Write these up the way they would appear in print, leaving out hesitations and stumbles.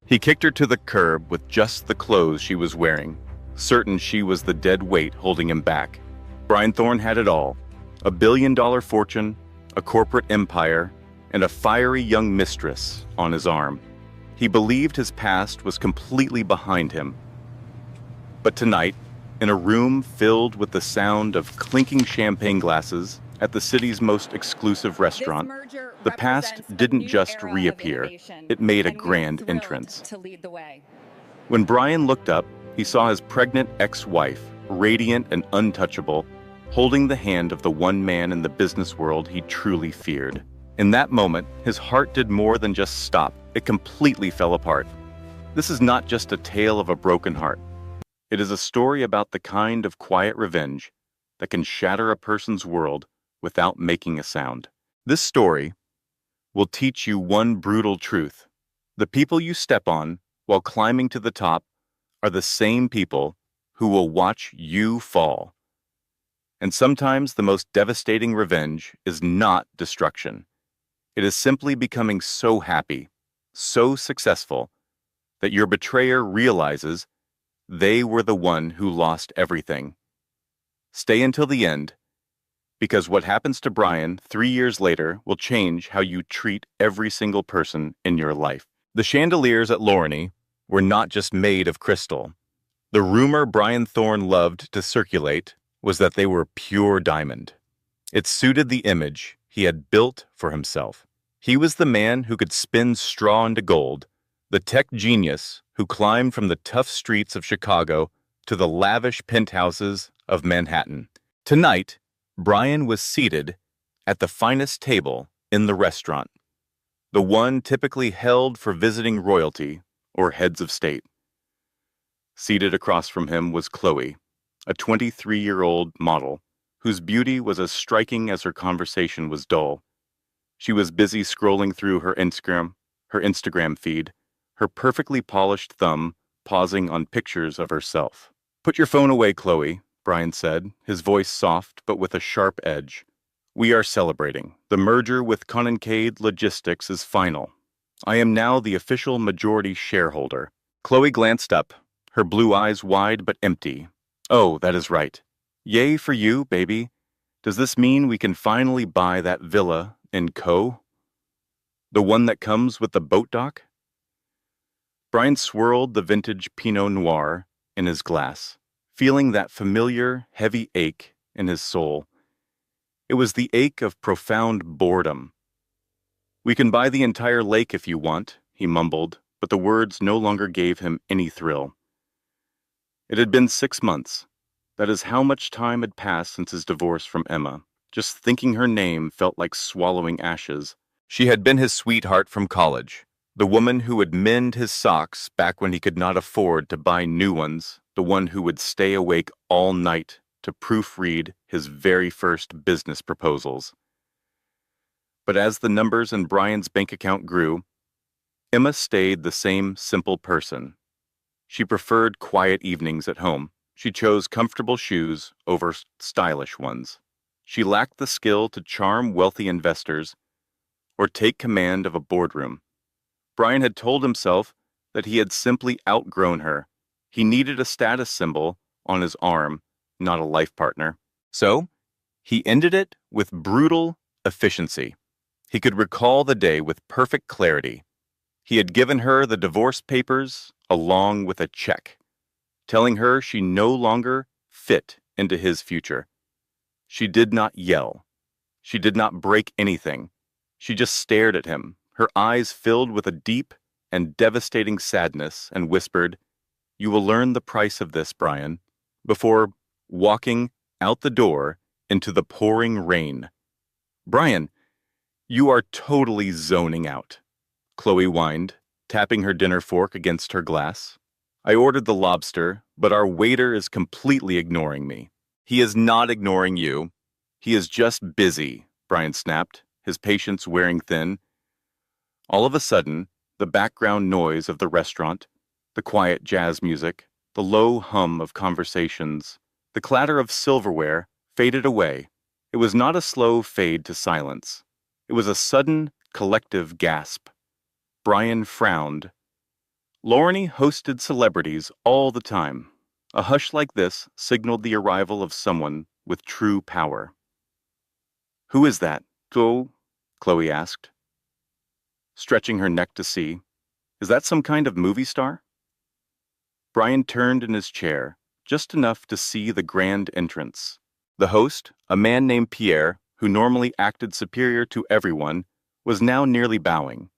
He kicked her to the curb with just the clothes she was wearing, certain she was the dead weight holding him back. Brian Thorne had it all: a billion-dollar fortune, a corporate empire, and a fiery young mistress on his arm. He believed his past was completely behind him. But tonight, in a room filled with the sound of clinking champagne glasses at the city's most exclusive restaurant, the past didn't just reappear, it made a grand entrance. When Brian looked up, he saw his pregnant ex-wife, radiant and untouchable, holding the hand of the one man in the business world he truly feared. In that moment, his heart did more than just stop. It completely fell apart. This is not just a tale of a broken heart. It is a story about the kind of quiet revenge that can shatter a person's world without making a sound. This story will teach you one brutal truth. The people you step on while climbing to the top are the same people who will watch you fall. And sometimes the most devastating revenge is not destruction. It is simply becoming so happy, so successful, that your betrayer realizes they were the one who lost everything. Stay until the end, because what happens to Brian 3 years later will change how you treat every single person in your life. The chandeliers at Lorney were not just made of crystal. The rumor Brian Thorne loved to circulate was that they were pure diamond. It suited the image he had built for himself. He was the man who could spin straw into gold, the tech genius who climbed from the tough streets of Chicago to the lavish penthouses of Manhattan. Tonight, Brian was seated at the finest table in the restaurant, the one typically held for visiting royalty or heads of state. Seated across from him was Chloe, a 23-year-old model whose beauty was as striking as her conversation was dull. She was busy scrolling through her Instagram feed, her perfectly polished thumb pausing on pictures of herself. "Put your phone away, Chloe," Brian said, his voice soft but with a sharp edge. "We are celebrating. The merger with Concade Logistics is final. I am now the official majority shareholder." Chloe glanced up, her blue eyes wide but empty. "Oh, that is right. Yay for you, baby. Does this mean we can finally buy that villa in Co? The one that comes with the boat dock?" Brian swirled the vintage Pinot Noir in his glass, feeling that familiar, heavy ache in his soul. It was the ache of profound boredom. "We can buy the entire lake if you want," he mumbled, but the words no longer gave him any thrill. It had been 6 months. That is how much time had passed since his divorce from Emma. Just thinking her name felt like swallowing ashes. She had been his sweetheart from college, the woman who would mend his socks back when he could not afford to buy new ones, the one who would stay awake all night to proofread his very first business proposals. But as the numbers in Brian's bank account grew, Emma stayed the same simple person. She preferred quiet evenings at home. She chose comfortable shoes over stylish ones. She lacked the skill to charm wealthy investors or take command of a boardroom. Brian had told himself that he had simply outgrown her. He needed a status symbol on his arm, not a life partner. So, he ended it with brutal efficiency. He could recall the day with perfect clarity. He had given her the divorce papers along with a check, telling her she no longer fit into his future. She did not yell. She did not break anything. She just stared at him, her eyes filled with a deep and devastating sadness, and whispered, "You will learn the price of this, Brian," before walking out the door into the pouring rain. "Brian, you are totally zoning out," Chloe whined, tapping her dinner fork against her glass. "I ordered the lobster, but our waiter is completely ignoring me." "He is not ignoring you. He is just busy," Brian snapped, his patience wearing thin. All of a sudden, the background noise of the restaurant, the quiet jazz music, the low hum of conversations, the clatter of silverware faded away. It was not a slow fade to silence. It was a sudden, collective gasp. Brian frowned. Lorne hosted celebrities all the time. A hush like this signaled the arrival of someone with true power. "Who is that, Chloe asked, stretching her neck to see. "Is that some kind of movie star?" Brian turned in his chair, just enough to see the grand entrance. The host, a man named Pierre, who normally acted superior to everyone, was now nearly bowing.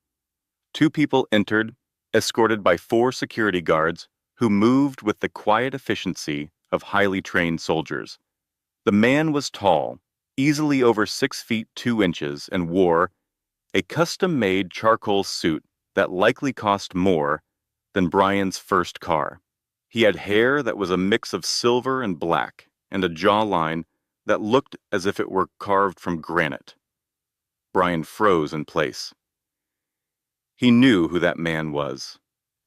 Two people entered, escorted by 4 security guards who moved with the quiet efficiency of highly trained soldiers. The man was tall, easily over 6 feet 2 inches, and wore a custom-made charcoal suit that likely cost more than Brian's first car. He had hair that was a mix of silver and black, and a jawline that looked as if it were carved from granite. Brian froze in place. He knew who that man was.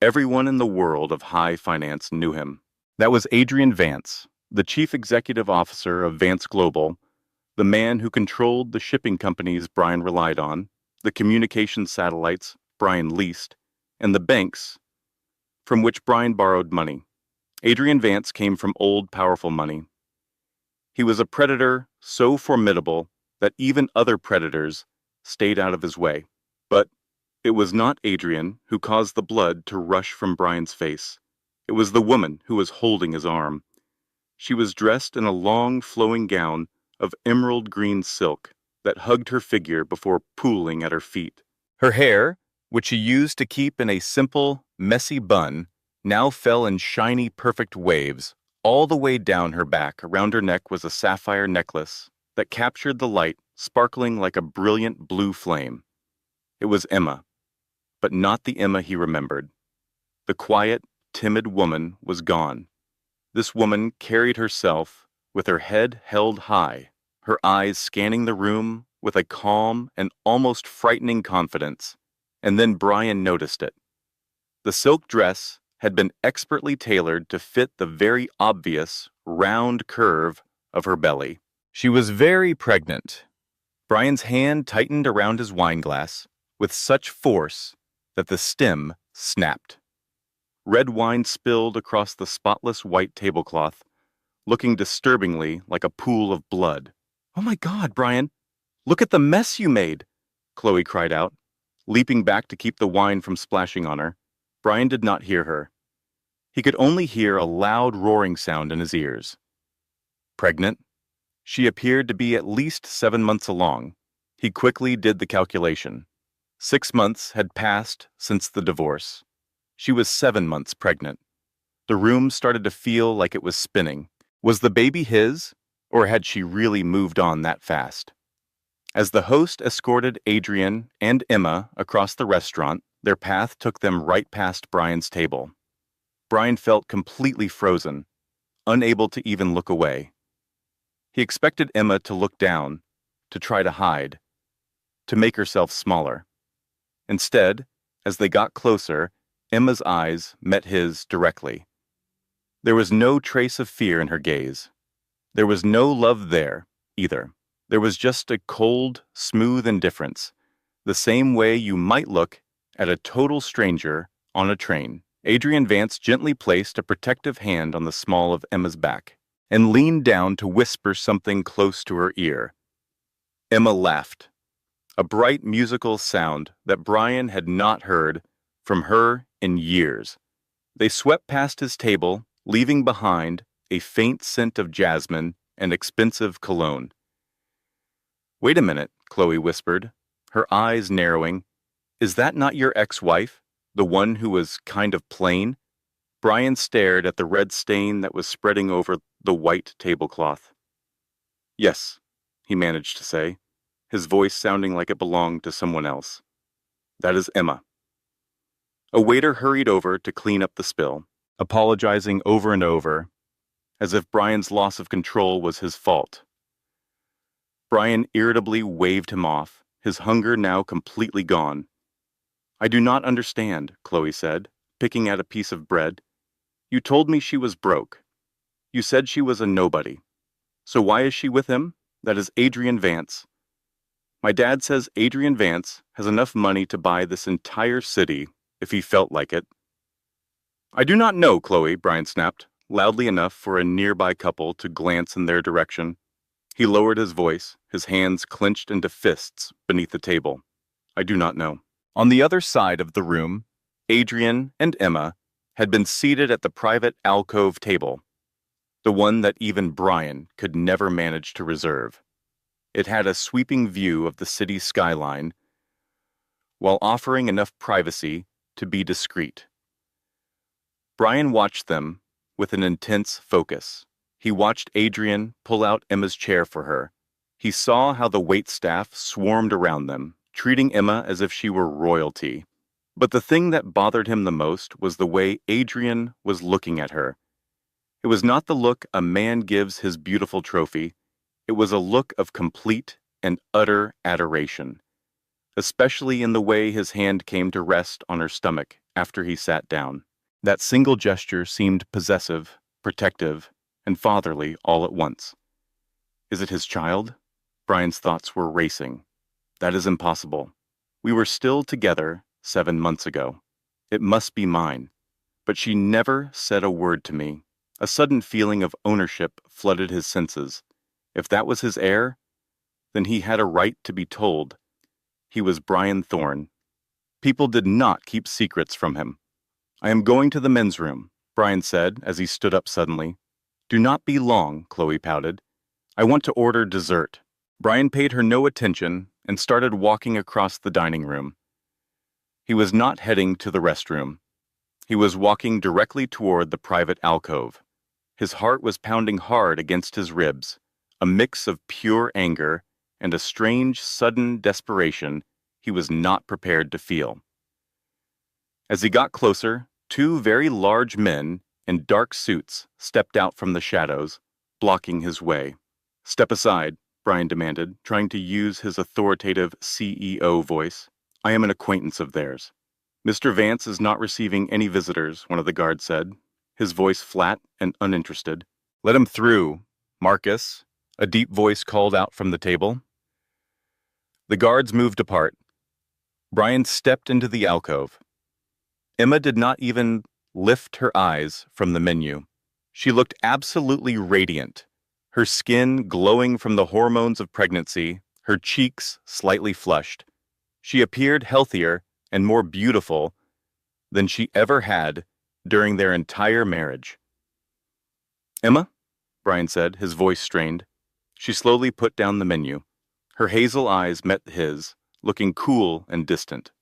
Everyone in the world of high finance knew him. That was Adrian Vance, the chief executive officer of Vance Global, the man who controlled the shipping companies Brian relied on, the communication satellites Brian leased, and the banks from which Brian borrowed money. Adrian Vance came from old, powerful money. He was a predator so formidable that even other predators stayed out of his way. But it was not Adrian who caused the blood to rush from Brian's face. It was the woman who was holding his arm. She was dressed in a long, flowing gown of emerald green silk that hugged her figure before pooling at her feet. Her hair, which she used to keep in a simple, messy bun, now fell in shiny, perfect waves. All the way down her back, around her neck, was a sapphire necklace that captured the light, sparkling like a brilliant blue flame. It was Emma, but not the Emma he remembered. The quiet, timid woman was gone. This woman carried herself with her head held high, her eyes scanning the room with a calm and almost frightening confidence. And then Brian noticed it. The silk dress had been expertly tailored to fit the very obvious, round curve of her belly. She was very pregnant. Brian's hand tightened around his wine glass with such force that the stem snapped. Red wine spilled across the spotless white tablecloth, looking disturbingly like a pool of blood. "Oh my God, Brian! Look at the mess you made!" Chloe cried out, leaping back to keep the wine from splashing on her. Brian did not hear her. He could only hear a loud roaring sound in his ears. Pregnant? She appeared to be at least 7 months along. He quickly did the calculation. 6 months had passed since the divorce. She was 7 months pregnant. The room started to feel like it was spinning. Was the baby his, or had she really moved on that fast? As the host escorted Adrian and Emma across the restaurant, their path took them right past Brian's table. Brian felt completely frozen, unable to even look away. He expected Emma to look down, to try to hide, to make herself smaller. Instead, as they got closer, Emma's eyes met his directly. There was no trace of fear in her gaze. There was no love there, either. There was just a cold, smooth indifference, the same way you might look at a total stranger on a train. Adrian Vance gently placed a protective hand on the small of Emma's back and leaned down to whisper something close to her ear. Emma laughed, a bright musical sound that Brian had not heard from her in years. They swept past his table, leaving behind a faint scent of jasmine and expensive cologne. "Wait a minute," Chloe whispered, her eyes narrowing. "Is that not your ex-wife, the one who was kind of plain?" Brian stared at the red stain that was spreading over the white tablecloth. "Yes," he managed to say, his voice sounding like it belonged to someone else. "That is Emma." A waiter hurried over to clean up the spill, apologizing over and over, as if Brian's loss of control was his fault. Brian irritably waved him off, his hunger now completely gone. "I do not understand," Chloe said, picking at a piece of bread. "You told me she was broke. You said she was a nobody. So why is she with him? That is Adrian Vance. My dad says Adrian Vance has enough money to buy this entire city if he felt like it. I do not know, Chloe, Brian snapped, loudly enough for a nearby couple to glance in their direction. He lowered his voice, his hands clenched into fists beneath the table. I do not know. On the other side of the room, Adrian and Emma had been seated at the private alcove table, the one that even Brian could never manage to reserve. It had a sweeping view of the city skyline, while offering enough privacy to be discreet. Brian watched them with an intense focus. He watched Adrian pull out Emma's chair for her. He saw how the waitstaff swarmed around them, treating Emma as if she were royalty. But the thing that bothered him the most was the way Adrian was looking at her. It was not the look a man gives his beautiful trophy. It was a look of complete and utter adoration, especially in the way his hand came to rest on her stomach after he sat down. That single gesture seemed possessive, protective, and fatherly all at once. Is it his child? Brian's thoughts were racing. That is impossible. We were still together 7 months ago. It must be mine. But she never said a word to me. A sudden feeling of ownership flooded his senses. If that was his heir, then he had a right to be told. He was Brian Thorne. People did not keep secrets from him. I am going to the men's room, Brian said as he stood up suddenly. Do not be long, Chloe pouted. I want to order dessert. Brian paid her no attention and started walking across the dining room. He was not heading to the restroom. He was walking directly toward the private alcove. His heart was pounding hard against his ribs, a mix of pure anger and a strange, sudden desperation he was not prepared to feel. As he got closer, 2 very large men in dark suits stepped out from the shadows, blocking his way. Step aside, Brian demanded, trying to use his authoritative CEO voice. I am an acquaintance of theirs. Mr. Vance is not receiving any visitors, one of the guards said, his voice flat and uninterested. Let him through, Marcus, a deep voice called out from the table. The guards moved apart. Brian stepped into the alcove. Emma did not even lift her eyes from the menu. She looked absolutely radiant, her skin glowing from the hormones of pregnancy, her cheeks slightly flushed. She appeared healthier and more beautiful than she ever had during their entire marriage. Emma, Brian said, his voice strained. She slowly put down the menu. Her hazel eyes met his, looking cool and distant.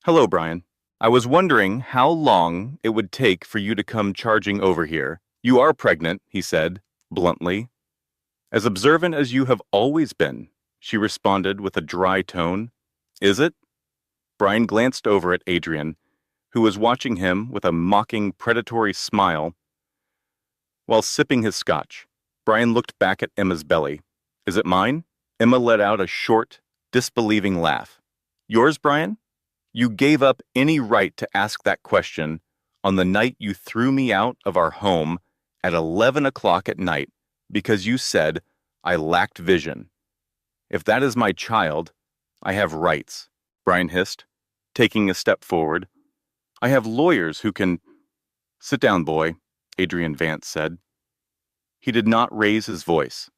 Hello, Brian. I was wondering how long it would take for you to come charging over here. You are pregnant, he said, bluntly. As observant as you have always been, she responded with a dry tone. Is it? Brian glanced over at Adrian, who was watching him with a mocking, predatory smile. While sipping his scotch, Brian looked back at Emma's belly. Is it mine? Emma let out a short, disbelieving laugh. Yours, Brian? You gave up any right to ask that question on the night you threw me out of our home at 11 o'clock at night because you said I lacked vision. If that is my child, I have rights, Brian hissed, taking a step forward. I have lawyers who can... Sit down, boy, Adrian Vance said. He did not raise his voice.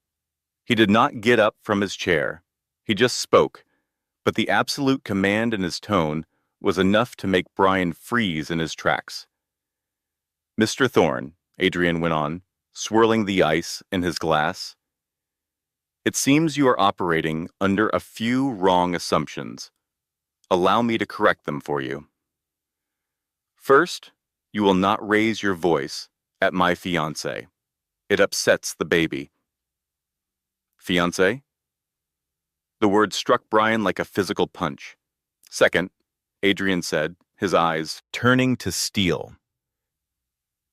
He did not get up from his chair. He just spoke, but the absolute command in his tone was enough to make Brian freeze in his tracks. Mr. Thorne, Adrian went on, swirling the ice in his glass. It seems you are operating under a few wrong assumptions. Allow me to correct them for you. First, you will not raise your voice at my fiancé. It upsets the baby. Fiancé? The word struck Brian like a physical punch. Second, Adrian said, his eyes turning to steel.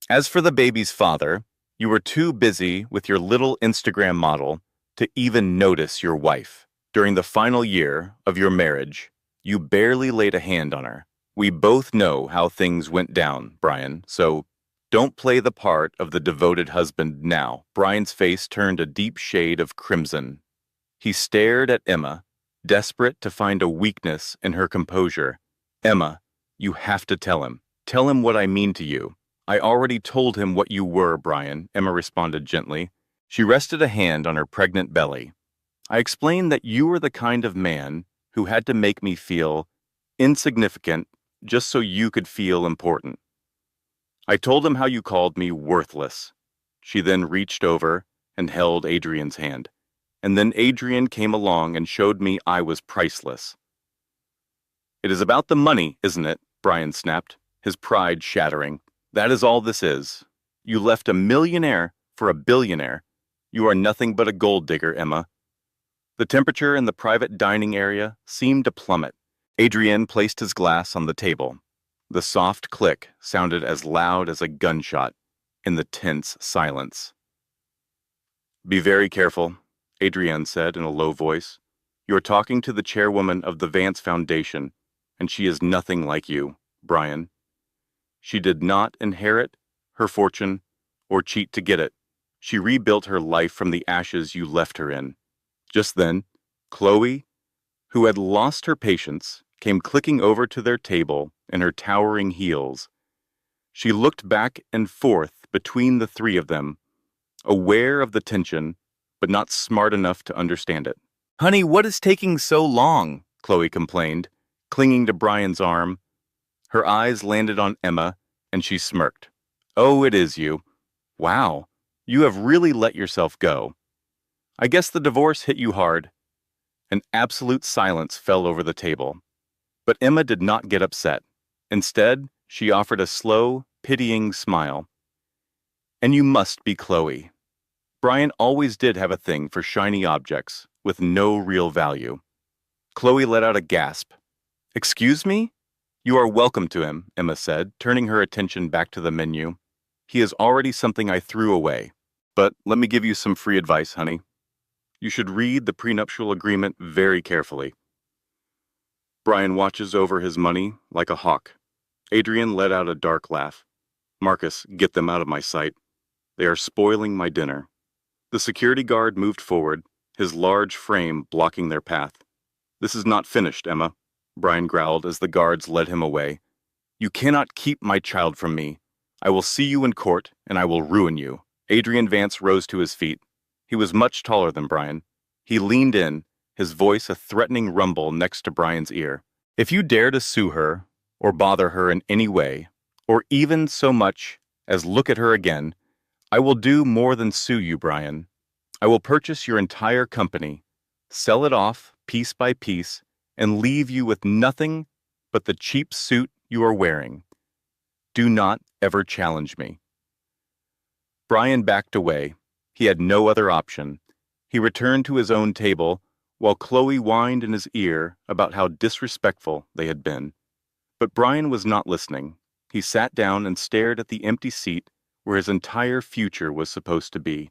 As for the baby's father, you were too busy with your little Instagram model to even notice your wife. During the final year of your marriage, you barely laid a hand on her. We both know how things went down, Brian, so don't play the part of the devoted husband now. Brian's face turned a deep shade of crimson. He stared at Emma, desperate to find a weakness in her composure. Emma, you have to tell him. Tell him what I mean to you. I already told him what you were, Brian, Emma responded gently. She rested a hand on her pregnant belly. I explained that you were the kind of man who had to make me feel insignificant just so you could feel important. I told him how you called me worthless. She then reached over and held Adrian's hand. And then Adrian came along and showed me I was priceless. It is about the money, isn't it? Brian snapped, his pride shattering. That is all this is. You left a millionaire for a billionaire. You are nothing but a gold digger, Emma. The temperature in the private dining area seemed to plummet. Adrian placed his glass on the table. The soft click sounded as loud as a gunshot in the tense silence. Be very careful, Adrian said in a low voice. You are talking to the chairwoman of the Vance Foundation, and she is nothing like you, Brian. She did not inherit her fortune or cheat to get it. She rebuilt her life from the ashes you left her in. Just then, Chloe, who had lost her patience, came clicking over to their table in her towering heels. She looked back and forth between the three of them, aware of the tension, but not smart enough to understand it. Honey, what is taking so long? Chloe complained, clinging to Brian's arm. Her eyes landed on Emma, and she smirked. Oh, it is you. Wow, you have really let yourself go. I guess the divorce hit you hard. An absolute silence fell over the table. But Emma did not get upset. Instead, she offered a slow, pitying smile. And you must be Chloe. Brian always did have a thing for shiny objects with no real value. Chloe let out a gasp. Excuse me? You are welcome to him, Emma said, turning her attention back to the menu. He is already something I threw away. But let me give you some free advice, honey. You should read the prenuptial agreement very carefully. Brian watches over his money like a hawk. Adrian let out a dark laugh. Marcus, get them out of my sight. They are spoiling my dinner. The security guard moved forward, his large frame blocking their path. This is not finished, Emma, Brian growled as the guards led him away. You cannot keep my child from me. I will see you in court, and I will ruin you. Adrian Vance rose to his feet. He was much taller than Brian. He leaned in, his voice a threatening rumble next to Brian's ear. If you dare to sue her, or bother her in any way, or even so much as look at her again, I will do more than sue you, Brian. I will purchase your entire company, sell it off piece by piece, and leave you with nothing but the cheap suit you are wearing. Do not ever challenge me. Brian backed away. He had no other option. He returned to his own table, while Chloe whined in his ear about how disrespectful they had been. But Brian was not listening. He sat down and stared at the empty seat where his entire future was supposed to be.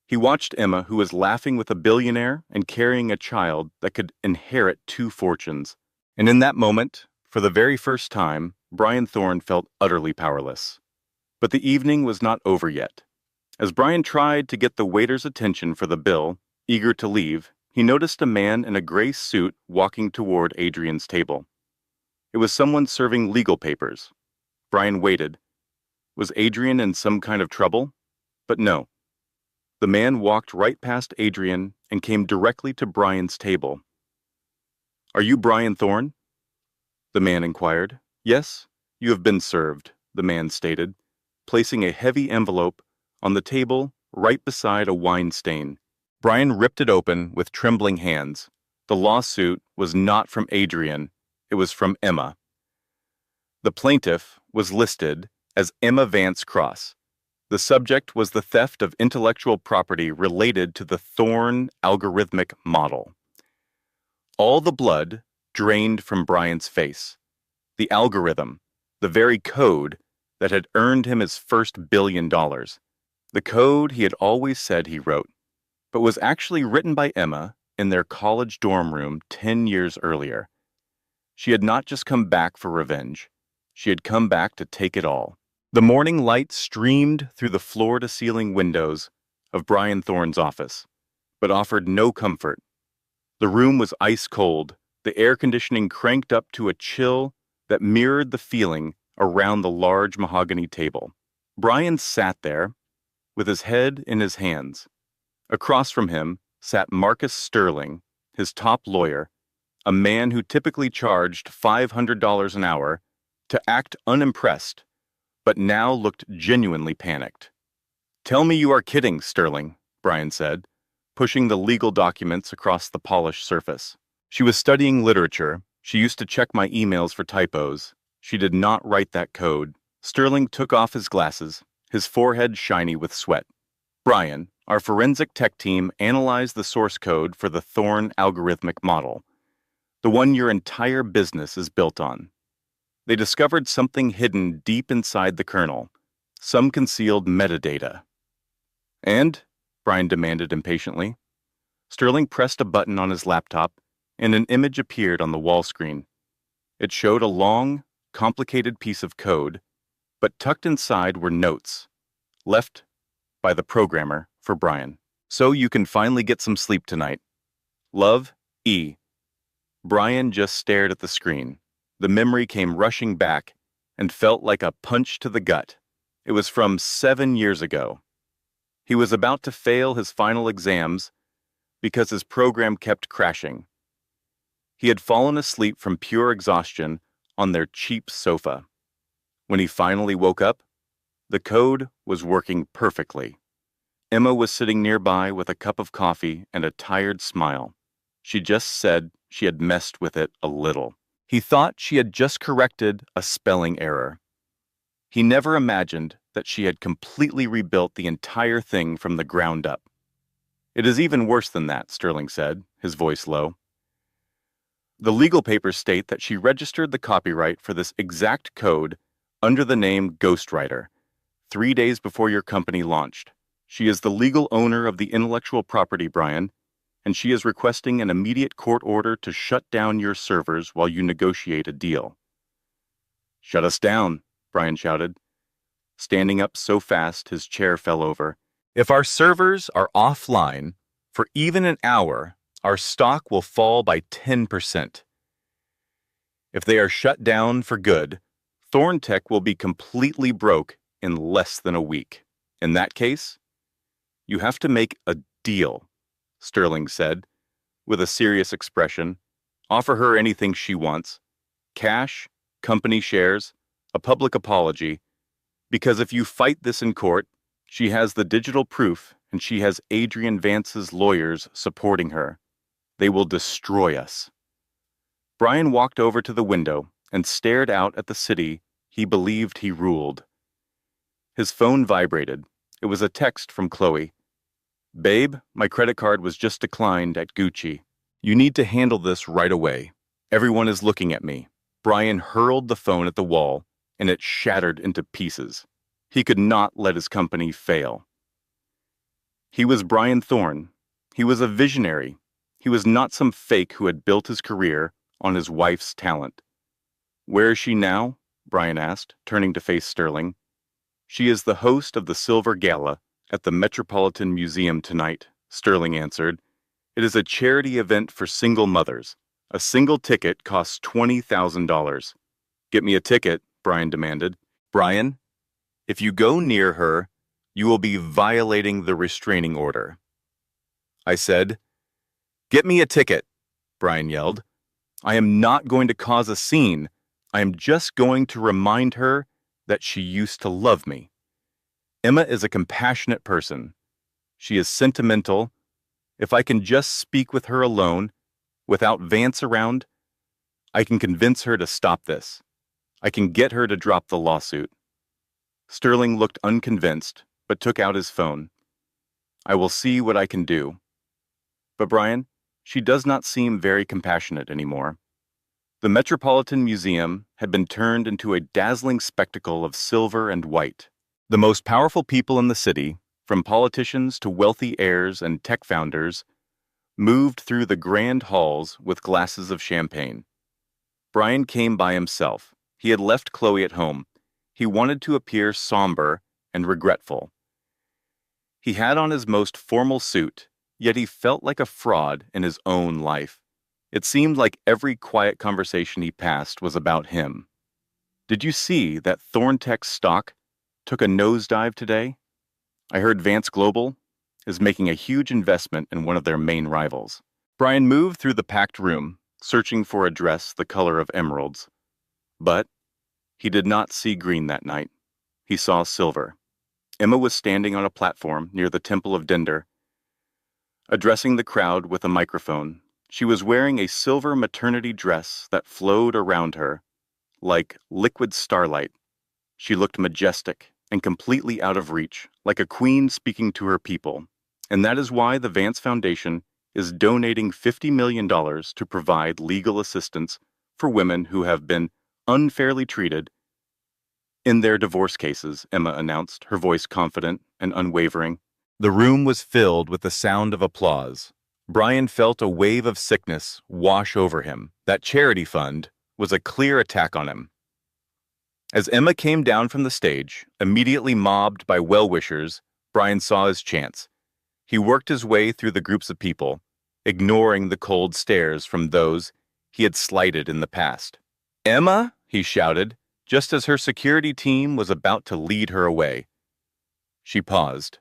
He watched Emma, who was laughing with a billionaire and carrying a child that could inherit 2 fortunes. And in that moment, for the very first time, Brian Thorne felt utterly powerless. But the evening was not over yet. As Brian tried to get the waiter's attention for the bill, eager to leave, he noticed a man in a gray suit walking toward Adrian's table. It was someone serving legal papers. Brian waited. Was Adrian in some kind of trouble? But no. The man walked right past Adrian and came directly to Brian's table. Are you Brian Thorne? The man inquired. Yes, you have been served, the man stated, placing a heavy envelope on the table right beside a wine stain. Brian ripped it open with trembling hands. The lawsuit was not from Adrian, it was from Emma. The plaintiff was listed as Emma Vance Cross. The subject was the theft of intellectual property related to the Thorne algorithmic model. All the blood drained from Brian's face. The algorithm, the very code that had earned him his first $1 billion. The code he had always said he wrote, but was actually written by Emma in their college dorm room 10 years earlier. She had not just come back for revenge. She had come back to take it all. The morning light streamed through the floor-to-ceiling windows of Brian Thorne's office, but offered no comfort. The room was ice cold, the air conditioning cranked up to a chill that mirrored the feeling around the large mahogany table. Brian sat there, with his head in his hands. Across from him sat Marcus Sterling, his top lawyer, a man who typically charged $500 an hour to act unimpressed, but now looked genuinely panicked. "Tell me you are kidding, Sterling," Brian said, pushing the legal documents across the polished surface. "She was studying literature. She used to check my emails for typos. She did not write that code." Sterling took off his glasses, his forehead shiny with sweat. "Brian, our forensic tech team analyzed the source code for the Thorne algorithmic model, the one your entire business is built on. They discovered something hidden deep inside the kernel, some concealed metadata." "And?" Brian demanded impatiently. Sterling pressed a button on his laptop, and an image appeared on the wall screen. It showed a long, complicated piece of code, but tucked inside were notes, left by the programmer for Brian. "So you can finally get some sleep tonight. Love, E." Brian just stared at the screen. The memory came rushing back and felt like a punch to the gut. It was from 7 years ago. He was about to fail his final exams because his program kept crashing. He had fallen asleep from pure exhaustion on their cheap sofa. When he finally woke up, the code was working perfectly. Emma was sitting nearby with a cup of coffee and a tired smile. She just said she had messed with it a little. He thought she had just corrected a spelling error. He never imagined that she had completely rebuilt the entire thing from the ground up. "It is even worse than that," Sterling said, his voice low. "The legal papers state that she registered the copyright for this exact code under the name Ghostwriter 3 days before your company launched. She is the legal owner of the intellectual property, Brian, and she is requesting an immediate court order to shut down your servers while you negotiate a deal." "Shut us down," Brian shouted, standing up so fast his chair fell over. "If our servers are offline for even an hour, our stock will fall by 10%. If they are shut down for good, Thorntech will be completely broke in less than a week. In that case, you have to make a deal," Sterling said, with a serious expression. "Offer her anything she wants. Cash, company shares, a public apology. Because if you fight this in court, she has the digital proof and she has Adrian Vance's lawyers supporting her. They will destroy us." Brian walked over to the window and stared out at the city he believed he ruled. His phone vibrated. It was a text from Chloe. "Babe, my credit card was just declined at Gucci. You need to handle this right away. Everyone is looking at me." Brian hurled the phone at the wall, and it shattered into pieces. He could not let his company fail. He was Brian Thorne. He was a visionary. He was not some fake who had built his career on his wife's talent. "Where is she now?" Brian asked, turning to face Sterling. "She is the host of the Silver Gala at the Metropolitan Museum tonight," Sterling answered. "It is a charity event for single mothers. A single ticket costs $20,000. "Get me a ticket," Brian demanded. "Brian, if you go near her, you will be violating the restraining order." I said, "Get me a ticket," Brian yelled. "I am not going to cause a scene. I am just going to remind her that she used to love me. Emma is a compassionate person. She is sentimental. If I can just speak with her alone, without Vance around, I can convince her to stop this. I can get her to drop the lawsuit." Sterling looked unconvinced, but took out his phone. "I will see what I can do. But Brian, she does not seem very compassionate anymore." The Metropolitan Museum had been turned into a dazzling spectacle of silver and white. The most powerful people in the city, from politicians to wealthy heirs and tech founders, moved through the grand halls with glasses of champagne. Brian came by himself. He had left Chloe at home. He wanted to appear somber and regretful. He had on his most formal suit, yet he felt like a fraud in his own life. It seemed like every quiet conversation he passed was about him. Did you see that Thorntech stock took a nosedive today? I heard Vance Global is making a huge investment in one of their main rivals. Brian moved through the packed room, searching for a dress the color of emeralds. But he did not see green that night. He saw silver. Emma was standing on a platform near the Temple of Dender, addressing the crowd with a microphone. She was wearing a silver maternity dress that flowed around her like liquid starlight. She looked majestic and completely out of reach, like a queen speaking to her people. And that is why the Vance Foundation is donating $50 million to provide legal assistance for women who have been unfairly treated in their divorce cases, Emma announced, her voice confident and unwavering. The room was filled with the sound of applause. Brian felt a wave of sickness wash over him. That charity fund was a clear attack on him. As Emma came down from the stage, immediately mobbed by well-wishers, Brian saw his chance. He worked his way through the groups of people, ignoring the cold stares from those he had slighted in the past. "Emma!" he shouted, just as her security team was about to lead her away. She paused.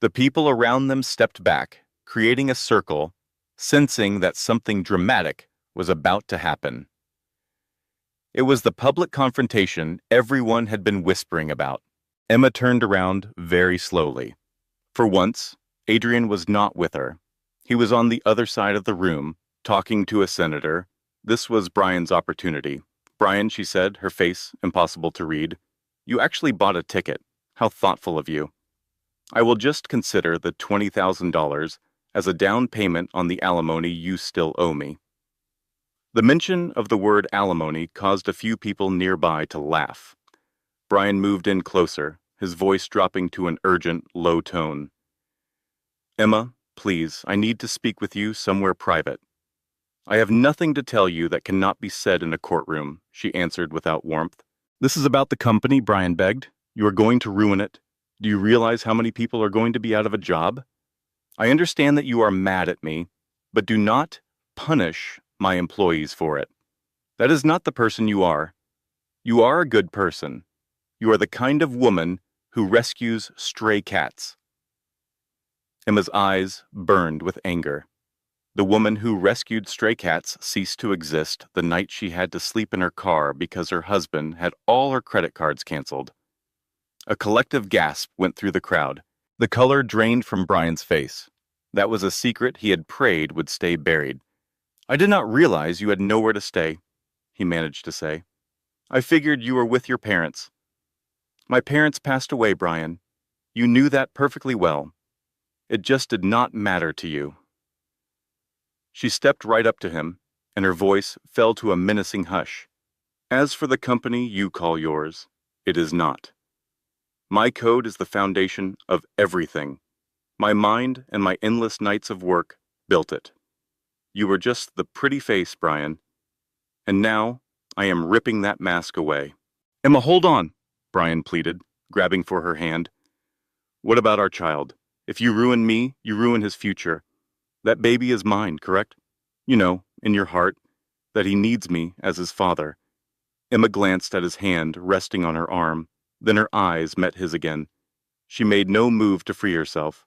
The people around them stepped back, creating a circle, sensing that something dramatic was about to happen. It was the public confrontation everyone had been whispering about. Emma turned around very slowly. For once, Adrian was not with her. He was on the other side of the room, talking to a senator. This was Brian's opportunity. "Brian," she said, her face impossible to read, "you actually bought a ticket. How thoughtful of you. I will just consider the $20,000 as a down payment on the alimony you still owe me." The mention of the word alimony caused a few people nearby to laugh. Brian moved in closer, his voice dropping to an urgent, low tone. "Emma, please, I need to speak with you somewhere private." "I have nothing to tell you that cannot be said in a courtroom," she answered without warmth. "This is about the company," Brian begged. "You are going to ruin it. Do you realize how many people are going to be out of a job? I understand that you are mad at me, but do not punish my employees for it. That is not the person you are. You are a good person. You are the kind of woman who rescues stray cats." Emma's eyes burned with anger. The woman who rescued stray cats ceased to exist the night she had to sleep in her car because her husband had all her credit cards canceled. A collective gasp went through the crowd. The color drained from Brian's face. That was a secret he had prayed would stay buried. "I did not realize you had nowhere to stay," he managed to say. "I figured you were with your parents." "My parents passed away, Brian. You knew that perfectly well. It just did not matter to you." She stepped right up to him, and her voice fell to a menacing hush. "As for the company you call yours, it is not. My code is the foundation of everything. My mind and my endless nights of work built it. You were just the pretty face, Brian. And now I am ripping that mask away." "Emma, hold on," Brian pleaded, grabbing for her hand. "What about our child? If you ruin me, you ruin his future. That baby is mine, correct? You know, in your heart, that he needs me as his father." Emma glanced at his hand resting on her arm, then her eyes met his again. She made no move to free herself.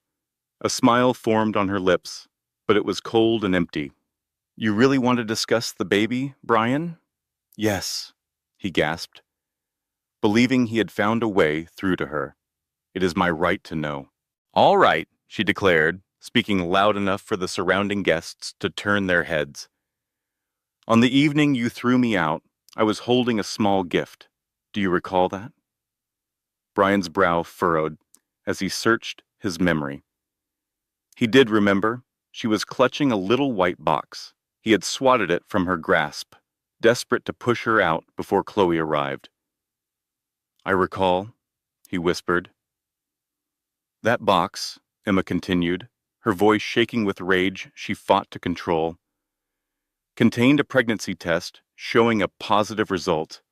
A smile formed on her lips, but it was cold and empty. "You really want to discuss the baby, Brian?" "Yes," he gasped, believing he had found a way through to her. "It is my right to know." "All right," she declared, speaking loud enough for the surrounding guests to turn their heads. "On the evening you threw me out, I was holding a small gift. Do you recall that?" Brian's brow furrowed as he searched his memory. He did remember. She was clutching a little white box. He had swatted it from her grasp, desperate to push her out before Chloe arrived. "I recall," he whispered. "That box," Emma continued, her voice shaking with rage she fought to control, contained a pregnancy test showing a positive result,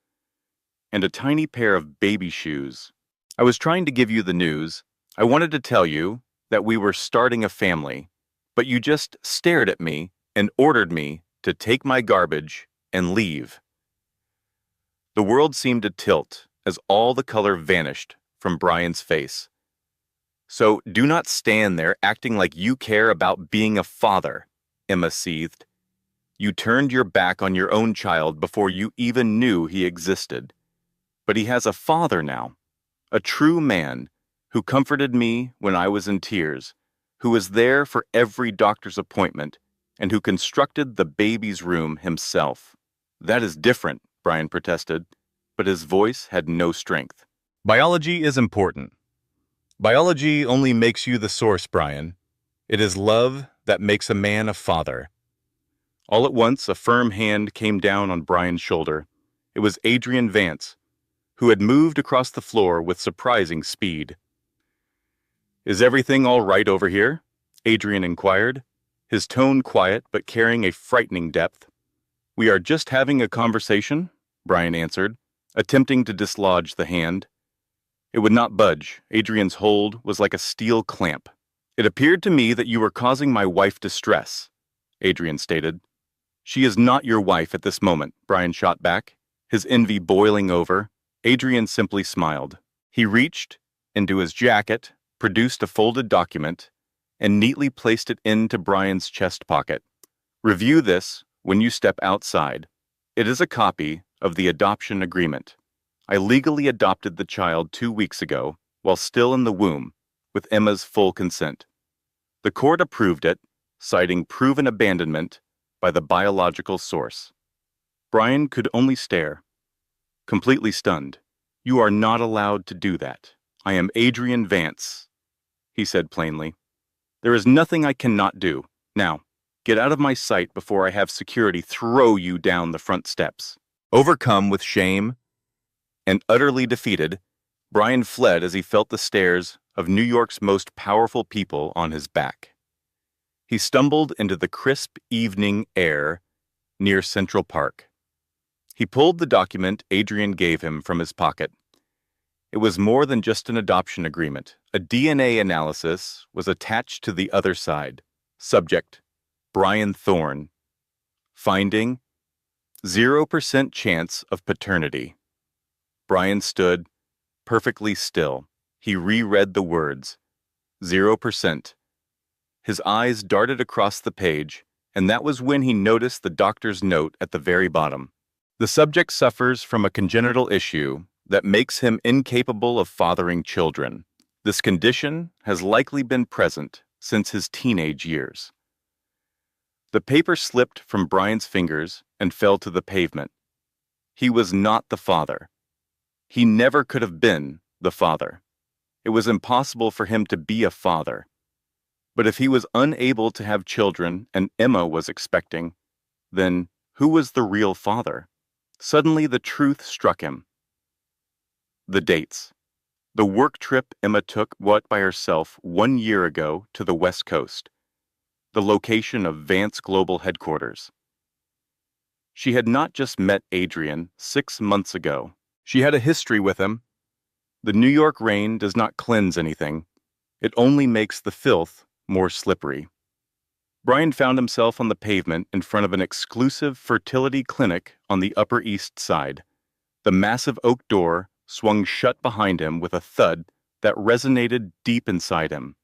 and a tiny pair of baby shoes. I was trying to give you the news. I wanted to tell you that we were starting a family, but you just stared at me and ordered me to take my garbage and leave." The world seemed to tilt as all the color vanished from Brian's face. "So do not stand there acting like you care about being a father," Emma seethed. "You turned your back on your own child before you even knew he existed. But he has a father now, a true man, who comforted me when I was in tears, who was there for every doctor's appointment, and who constructed the baby's room himself." "That is different," Brian protested, but his voice had no strength. "Biology is important. Biology only makes you the source, Brian. It is love that makes a man a father." All at once, a firm hand came down on Brian's shoulder. It was Adrian Vance, who had moved across the floor with surprising speed. "Is everything all right over here?" Adrian inquired, his tone quiet but carrying a frightening depth. "We are just having a conversation," Brian answered, attempting to dislodge the hand. It would not budge. Adrian's hold was like a steel clamp. "It appeared to me that you were causing my wife distress," Adrian stated. "She is not your wife at this moment," Brian shot back, his envy boiling over. Adrian simply smiled. He reached into his jacket, produced a folded document, and neatly placed it into Brian's chest pocket. "Review this when you step outside. It is a copy of the adoption agreement. I legally adopted the child 2 weeks ago, while still in the womb, with Emma's full consent. The court approved it, citing proven abandonment by the biological source." Brian could only stare, completely stunned. "You are not allowed to do that. I am Adrian Vance," he said plainly. "There is nothing I cannot do. Now, get out of my sight before I have security throw you down the front steps." Overcome with shame and utterly defeated, Brian fled as he felt the stares of New York's most powerful people on his back. He stumbled into the crisp evening air near Central Park. He pulled the document Adrian gave him from his pocket. It was more than just an adoption agreement. A DNA analysis was attached to the other side. Subject: Brian Thorne. Finding: 0% chance of paternity. Brian stood, perfectly still. He reread the words. 0%. His eyes darted across the page, and that was when he noticed the doctor's note at the very bottom. "The subject suffers from a congenital issue that makes him incapable of fathering children. This condition has likely been present since his teenage years." The paper slipped from Brian's fingers and fell to the pavement. He was not the father. He never could have been the father. It was impossible for him to be a father. But if he was unable to have children and Emma was expecting, then who was the real father? Suddenly the truth struck him. The dates. The work trip Emma took by herself 1 year ago to the West Coast, the location of Vance Global headquarters. She had not just met Adrian 6 months ago. She had a history with him. The New York rain does not cleanse anything. It only makes the filth more slippery. Brian found himself on the pavement in front of an exclusive fertility clinic on the Upper East Side. The massive oak door swung shut behind him with a thud that resonated deep inside him.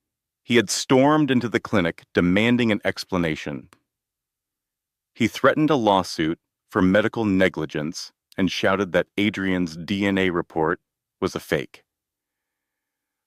He had stormed into the clinic demanding an explanation. He threatened a lawsuit for medical negligence and shouted that Adrian's DNA report was a fake.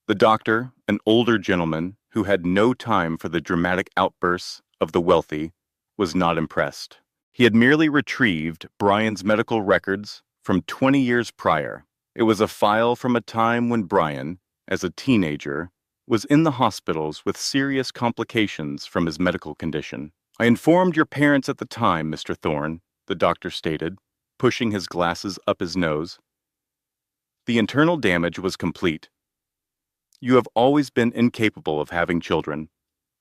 The doctor, an older gentleman who had no time for the dramatic outbursts of the wealthy, was not impressed. He had merely retrieved Brian's medical records from 20 years prior. It was a file from a time when Brian, as a teenager, was in the hospitals with serious complications from his medical condition. "I informed your parents at the time, Mr. Thorne," the doctor stated, pushing his glasses up his nose. "The internal damage was complete. You have always been incapable of having children.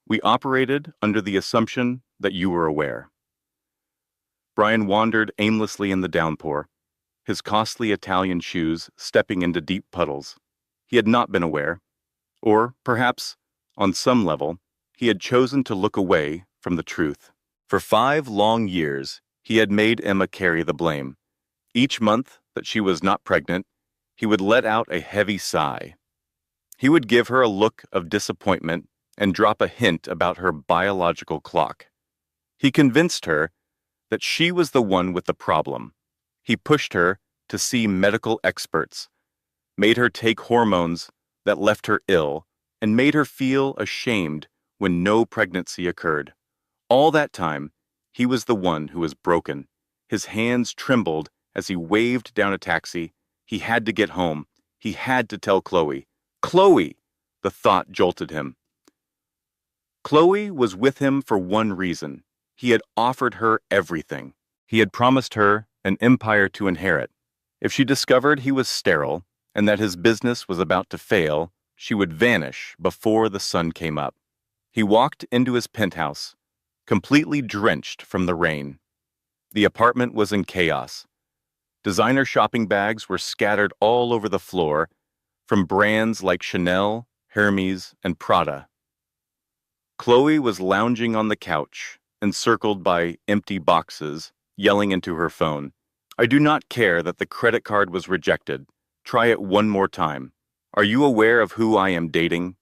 We operated under the assumption that you were aware." Brian wandered aimlessly in the downpour, his costly Italian shoes stepping into deep puddles. He had not been aware, or perhaps, on some level, he had chosen to look away from the truth. For 5 long years, he had made Emma carry the blame. Each month, that she was not pregnant, he would let out a heavy sigh. He would give her a look of disappointment and drop a hint about her biological clock. He convinced her that she was the one with the problem. He pushed her to see medical experts, made her take hormones that left her ill, and made her feel ashamed when no pregnancy occurred. All that time, he was the one who was broken. His hands trembled as he waved down a taxi. He had to get home. He had to tell Chloe. Chloe! The thought jolted him. Chloe was with him for one reason. He had offered her everything. He had promised her an empire to inherit. If she discovered he was sterile and that his business was about to fail, she would vanish before the sun came up. He walked into his penthouse, completely drenched from the rain. The apartment was in chaos. Designer shopping bags were scattered all over the floor, from brands like Chanel, Hermes, and Prada. Chloe was lounging on the couch, encircled by empty boxes, yelling into her phone. I do not care that the credit card was rejected. Try it one more time. Are you aware of who I am dating?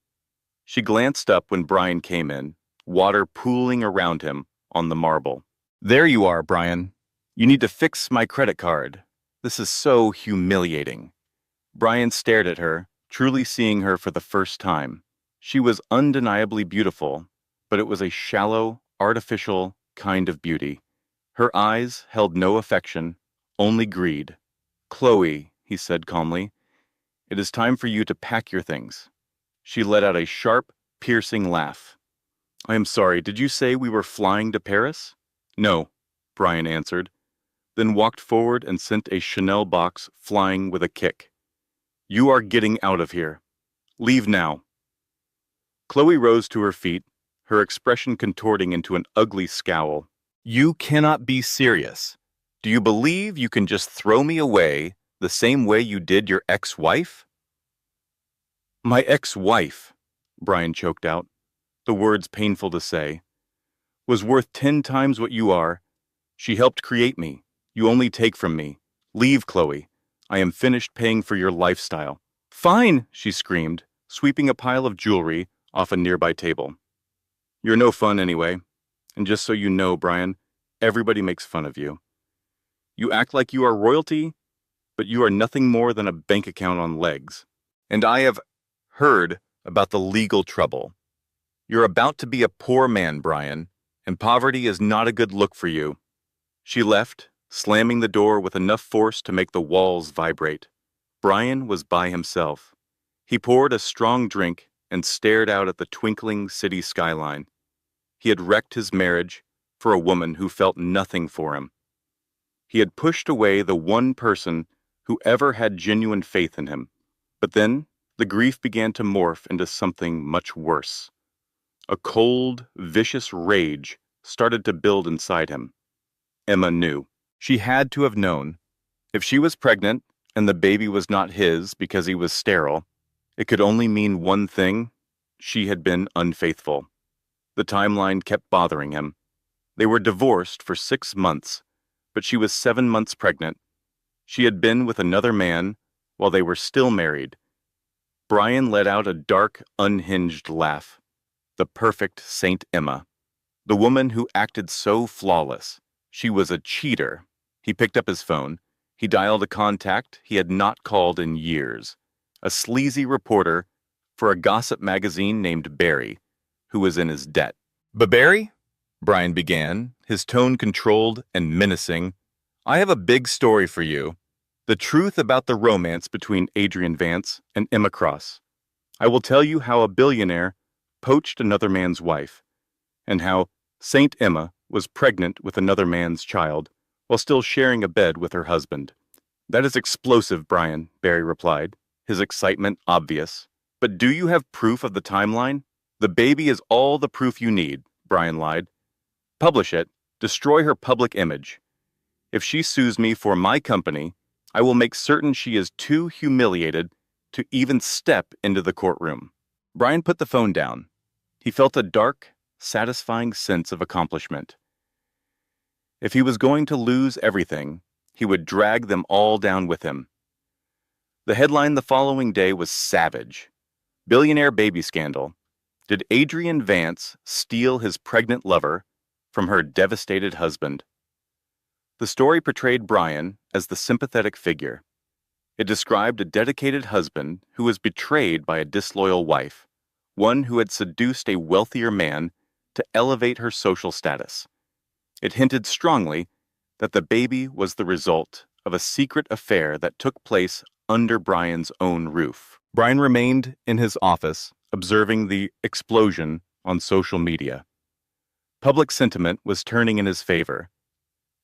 She glanced up when Brian came in, water pooling around him on the marble. There you are, Brian. You need to fix my credit card. This is so humiliating. Brian stared at her, truly seeing her for the first time. She was undeniably beautiful, but it was a shallow, artificial kind of beauty. Her eyes held no affection, only greed. Chloe, he said calmly, it is time for you to pack your things. She let out a sharp, piercing laugh. I am sorry, did you say we were flying to Paris? No, Brian answered, then walked forward and sent a Chanel box flying with a kick. You are getting out of here. Leave now. Chloe rose to her feet, her expression contorting into an ugly scowl. You cannot be serious. Do you believe you can just throw me away the same way you did your ex-wife? My ex-wife, Brian choked out, the words painful to say, was worth 10 times what you are. She helped create me. You only take from me. Leave, Chloe. I am finished paying for your lifestyle. Fine, she screamed, sweeping a pile of jewelry off a nearby table. You're no fun anyway. And just so you know, Brian, everybody makes fun of you. You act like you are royalty, but you are nothing more than a bank account on legs. And I have heard about the legal trouble. You're about to be a poor man, Brian, and poverty is not a good look for you. She left, slamming the door with enough force to make the walls vibrate. Brian was by himself. He poured a strong drink and stared out at the twinkling city skyline. He had wrecked his marriage for a woman who felt nothing for him. He had pushed away the one person who ever had genuine faith in him. But then, the grief began to morph into something much worse. A cold, vicious rage started to build inside him. Emma knew. She had to have known. If she was pregnant and the baby was not his because he was sterile, it could only mean one thing: she had been unfaithful. The timeline kept bothering him. They were divorced for 6 months, but she was 7 months pregnant. She had been with another man while they were still married. Brian let out a dark, unhinged laugh. The perfect Saint Emma. The woman who acted so flawless. She was a cheater. He picked up his phone. He dialed a contact he had not called in years. A sleazy reporter for a gossip magazine named Barry, who was in his debt. But Barry? Brian began, his tone controlled and menacing. I have a big story for you. The truth about the romance between Adrian Vance and Emma Cross. I will tell you how a billionaire poached another man's wife, and how Saint Emma was pregnant with another man's child while still sharing a bed with her husband. That is explosive, Brian, Barry replied, his excitement obvious. But do you have proof of the timeline? The baby is all the proof you need, Brian lied. Publish it. Destroy her public image. If she sues me for my company, I will make certain she is too humiliated to even step into the courtroom. Brian put the phone down. He felt a dark, satisfying sense of accomplishment. If he was going to lose everything, He would drag them all down with him. The headline the following day was savage. Billionaire baby scandal. Did Adrian Vance steal his pregnant lover from her devastated husband? The story portrayed Brian as the sympathetic figure. It described a dedicated husband who was betrayed by a disloyal wife, one who had seduced a wealthier man to elevate her social status. It hinted strongly that the baby was the result of a secret affair that took place under Brian's own roof. Brian remained in his office, observing the explosion on social media. Public sentiment was turning in his favor.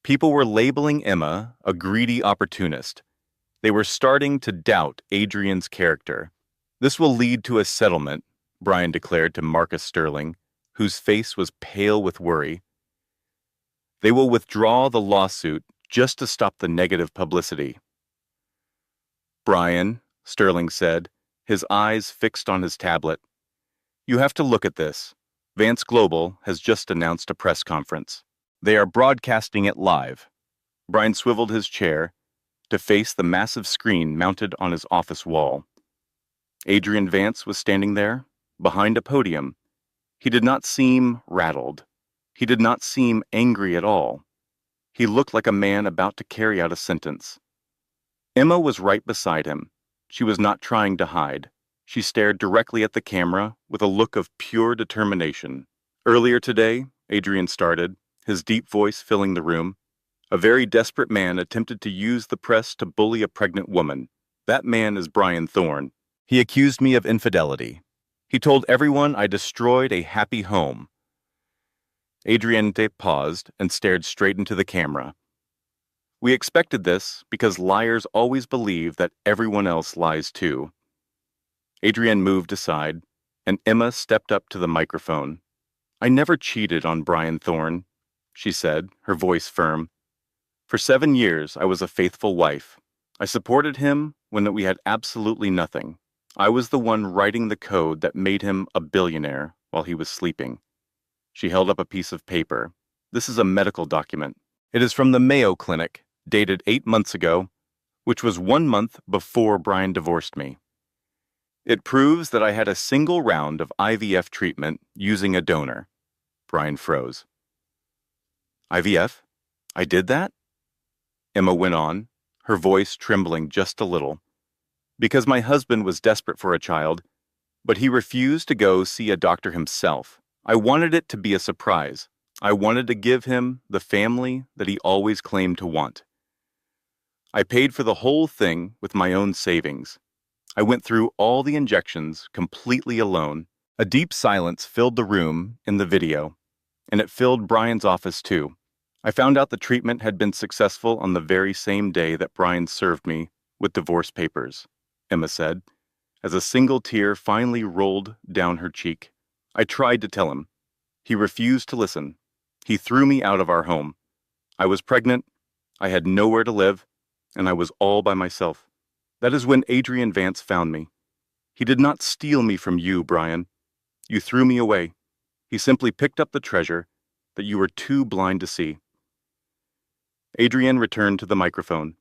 People were labeling Emma a greedy opportunist. They were starting to doubt Adrian's character. This will lead to a settlement, Brian declared to Marcus Sterling, whose face was pale with worry. They will withdraw the lawsuit just to stop the negative publicity. Brian, Sterling said, his eyes fixed on his tablet. You have to look at this. Vance Global has just announced a press conference. They are broadcasting it live. Brian swiveled his chair to face the massive screen mounted on his office wall. Adrian Vance was standing there, behind a podium. He did not seem rattled. He did not seem angry at all. He looked like a man about to carry out a sentence. Emma was right beside him. She was not trying to hide. She stared directly at the camera with a look of pure determination. Earlier today, Adrian started, his deep voice filling the room. A very desperate man attempted to use the press to bully a pregnant woman. That man is Brian Thorne. He accused me of infidelity. He told everyone I destroyed a happy home. Adrian paused and stared straight into the camera. We expected this because liars always believe that everyone else lies too. Adrian moved aside, and Emma stepped up to the microphone. I never cheated on Brian Thorne, she said, her voice firm. For 7 years, I was a faithful wife. I supported him when we had absolutely nothing. I was the one writing the code that made him a billionaire while he was sleeping. She held up a piece of paper. This is a medical document. It is from the Mayo Clinic, dated 8 months ago, which was 1 month before Brian divorced me. It proves that I had a single round of IVF treatment using a donor. Brian froze. IVF? I did that? Emma went on, her voice trembling just a little. Because my husband was desperate for a child, but he refused to go see a doctor himself. I wanted it to be a surprise. I wanted to give him the family that he always claimed to want. I paid for the whole thing with my own savings. I went through all the injections completely alone. A deep silence filled the room in the video, and it filled Brian's office too. I found out the treatment had been successful on the very same day that Brian served me with divorce papers, Emma said, as a single tear finally rolled down her cheek. I tried to tell him. He refused to listen. He threw me out of our home. I was pregnant, I had nowhere to live, and I was all by myself. That is when Adrian Vance found me. He did not steal me from you, Brian. You threw me away. He simply picked up the treasure that you were too blind to see. Adrian returned to the microphone.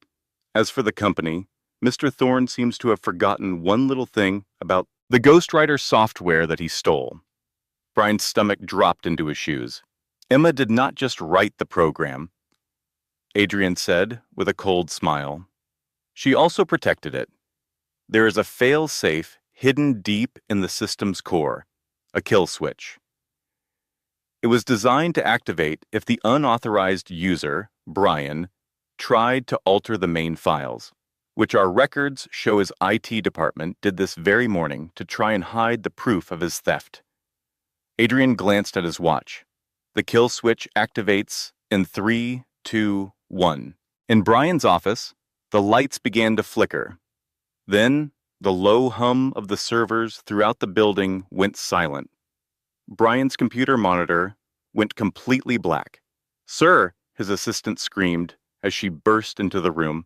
As for the company, Mr. Thorne seems to have forgotten one little thing about the ghostwriter software that he stole. Brian's stomach dropped into his shoes. Emma did not just write the program, Adrian said with a cold smile. She also protected it. There is a fail-safe hidden deep in the system's core, a kill switch. It was designed to activate if the unauthorized user, Brian, tried to alter the main files, which our records show his IT department did this very morning to try and hide the proof of his theft. Adrian glanced at his watch. The kill switch activates in 3, 2, 1. In Brian's office, the lights began to flicker. Then, the low hum of the servers throughout the building went silent. Brian's computer monitor went completely black. "Sir," his assistant screamed as she burst into the room.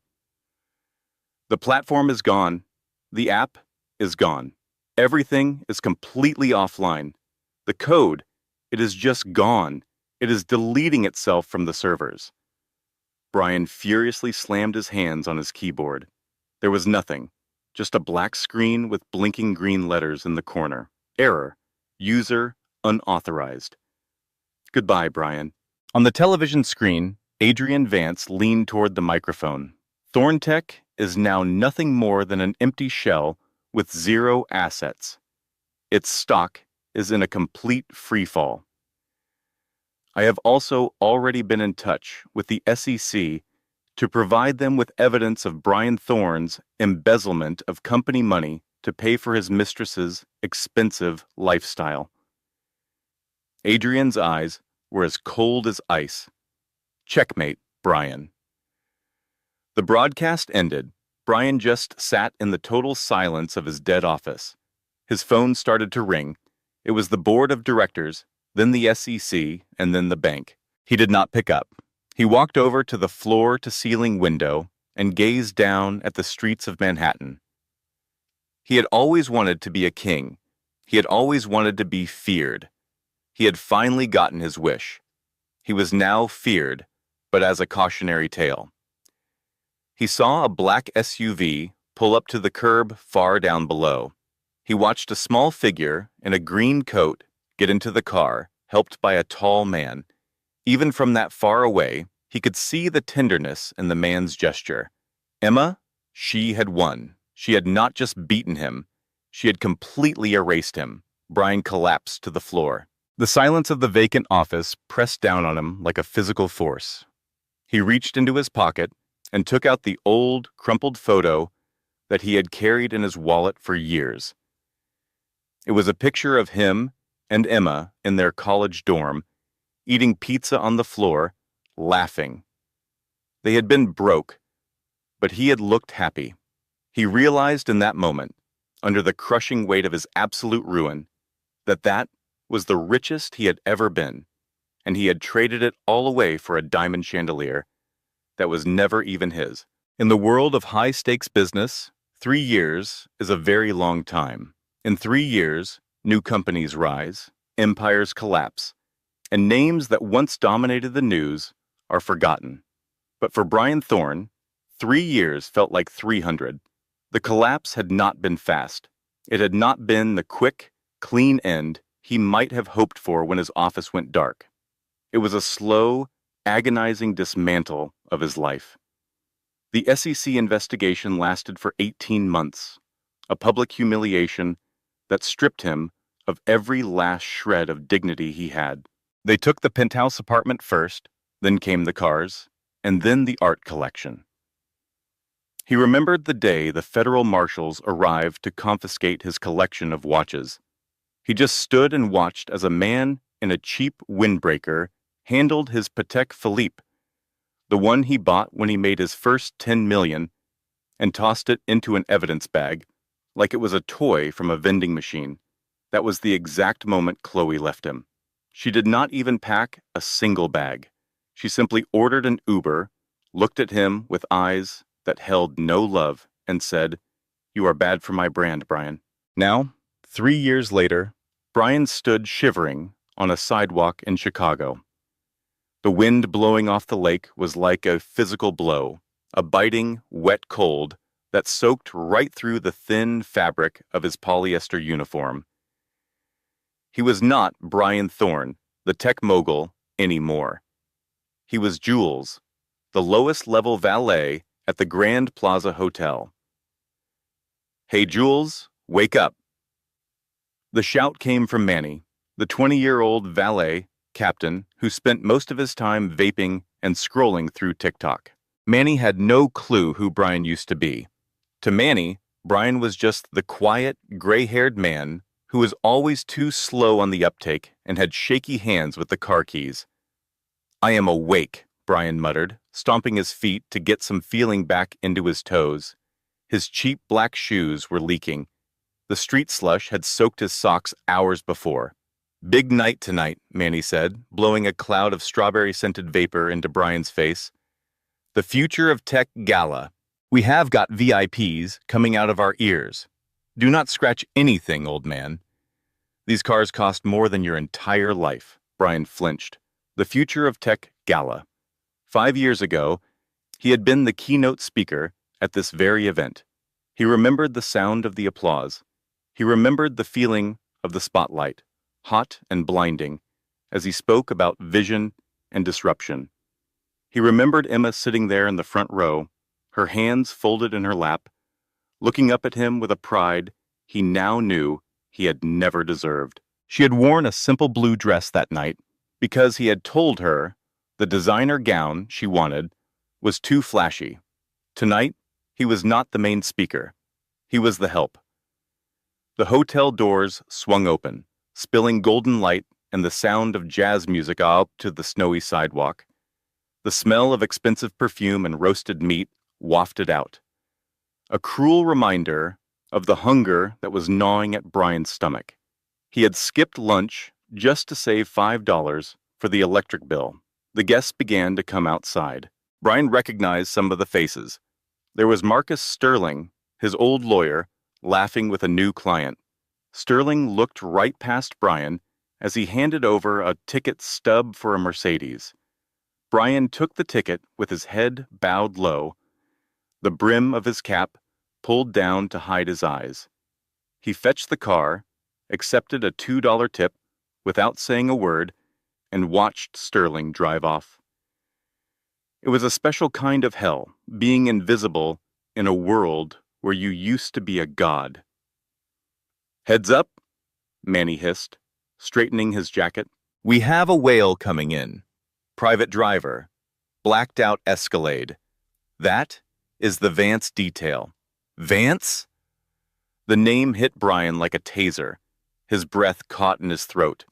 "The platform is gone. The app is gone. Everything is completely offline. The code, it is just gone. It is deleting itself from the servers." Brian furiously slammed his hands on his keyboard. There was nothing, just a black screen with blinking green letters in the corner. Error. User unauthorized. Goodbye, Brian. On the television screen, Adrian Vance leaned toward the microphone. Thorntech is now nothing more than an empty shell with zero assets. Its stock is in a complete freefall. I have also already been in touch with the SEC to provide them with evidence of Brian Thorne's embezzlement of company money to pay for his mistress's expensive lifestyle. Adrian's eyes were as cold as ice. Checkmate, Brian. The broadcast ended. Brian just sat in the total silence of his dead office. His phone started to ring. It was the board of directors, then the SEC, and then the bank. He did not pick up. He walked over to the floor-to-ceiling window and gazed down at the streets of Manhattan. He had always wanted to be a king. He had always wanted to be feared. He had finally gotten his wish. He was now feared, but as a cautionary tale. He saw a black SUV pull up to the curb far down below. He watched a small figure in a green coat get into the car, helped by a tall man. Even from that far away, he could see the tenderness in the man's gesture. Emma, she had won. She had not just beaten him, she had completely erased him. Brian collapsed to the floor. The silence of the vacant office pressed down on him like a physical force. He reached into his pocket and took out the old, crumpled photo that he had carried in his wallet for years. It was a picture of him and Emma in their college dorm, eating pizza on the floor, laughing. They had been broke, but he had looked happy. He realized in that moment, under the crushing weight of his absolute ruin, that was the richest he had ever been, and he had traded it all away for a diamond chandelier that was never even his. In the world of high-stakes business, 3 years is a very long time. In 3 years, new companies rise, empires collapse, and names that once dominated the news are forgotten. But for Brian Thorne, 3 years felt like 300. The collapse had not been fast. It had not been the quick, clean end he might have hoped for when his office went dark. It was a slow, agonizing dismantle of his life. The SEC investigation lasted for 18 months, a public humiliation that stripped him of every last shred of dignity he had. They took the penthouse apartment first, then came the cars, and then the art collection. He remembered the day the federal marshals arrived to confiscate his collection of watches. He just stood and watched as a man in a cheap windbreaker handled his Patek Philippe, the one he bought when he made his first $10 million, and tossed it into an evidence bag, like it was a toy from a vending machine. That was the exact moment Chloe left him. She did not even pack a single bag. She simply ordered an Uber, looked at him with eyes that held no love, and said, "You are bad for my brand, Brian." Now, 3 years later, Brian stood shivering on a sidewalk in Chicago. The wind blowing off the lake was like a physical blow, a biting, wet cold that soaked right through the thin fabric of his polyester uniform. He was not Brian Thorne, the tech mogul, anymore. He was Jules, the lowest-level valet at the Grand Plaza Hotel. "Hey, Jules, wake up." The shout came from Manny, the 20-year-old valet captain who spent most of his time vaping and scrolling through TikTok. Manny had no clue who Brian used to be. To Manny, Brian was just the quiet, gray-haired man who was always too slow on the uptake and had shaky hands with the car keys. "I am awake," Brian muttered, stomping his feet to get some feeling back into his toes. His cheap black shoes were leaking. The street slush had soaked his socks hours before. "Big night tonight," Manny said, blowing a cloud of strawberry-scented vapor into Brian's face. "The Future of Tech Gala. We have got VIPs coming out of our ears. Do not scratch anything, old man." "These cars cost more than your entire life," Brian flinched. The Future of Tech Gala. 5 years ago, He had been the keynote speaker at this very event. He remembered the sound of the applause. He remembered the feeling of the spotlight, hot and blinding, as he spoke about vision and disruption. He remembered Emma sitting there in the front row, her hands folded in her lap, looking up at him with a pride he now knew he had never deserved. She had worn a simple blue dress that night because he had told her the designer gown she wanted was too flashy. Tonight, he was not the main speaker. He was the help. The hotel doors swung open, spilling golden light and the sound of jazz music up to the snowy sidewalk. The smell of expensive perfume and roasted meat wafted out. A cruel reminder of the hunger that was gnawing at Brian's stomach. He had skipped lunch just to save $5 for the electric bill. The guests began to come outside. Brian recognized some of the faces. There was Marcus Sterling, his old lawyer, laughing with a new client. Sterling looked right past Brian as he handed over a ticket stub for a Mercedes. Brian took the ticket with his head bowed low, the brim of his cap pulled down to hide his eyes. He fetched the car, accepted a $2 tip without saying a word, and watched Sterling drive off. It was a special kind of hell, being invisible in a world where you used to be a god. "Heads up," Manny hissed, straightening his jacket. "We have a whale coming in. Private driver. Blacked out Escalade. That is the Vance detail." "Vance?" The name hit Brian like a taser. His breath caught in his throat.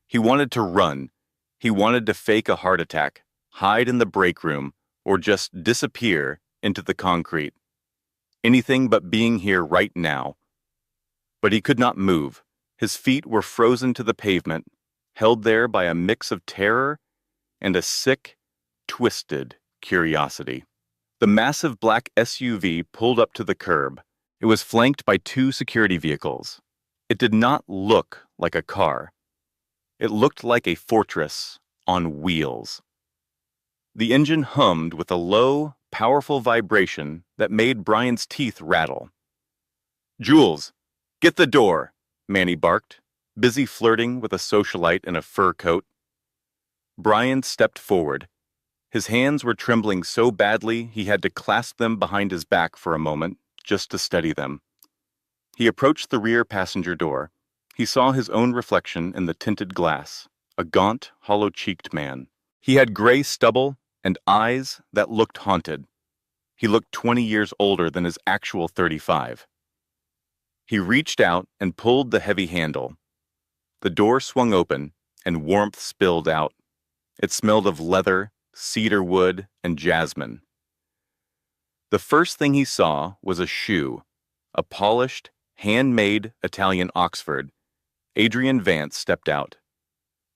He wanted to run. He wanted to fake a heart attack, hide in the break room, or just disappear into the concrete. Anything but being here right now. But he could not move. His feet were frozen to the pavement, held there by a mix of terror and a sick, twisted curiosity. The massive black SUV pulled up to the curb. It was flanked by 2 security vehicles. It did not look like a car. It looked like a fortress on wheels. The engine hummed with a low, powerful vibration that made Brian's teeth rattle. "Jules, get the door," Manny barked, busy flirting with a socialite in a fur coat. Brian stepped forward. His hands were trembling so badly he had to clasp them behind his back for a moment, just to steady them. He approached the rear passenger door. He saw his own reflection in the tinted glass, a gaunt, hollow-cheeked man. He had gray stubble and eyes that looked haunted. He looked 20 years older than his actual 35. He reached out and pulled the heavy handle. The door swung open, and warmth spilled out. It smelled of leather, cedar wood, and jasmine. The first thing he saw was a shoe, a polished, handmade Italian Oxford. Adrian Vance stepped out.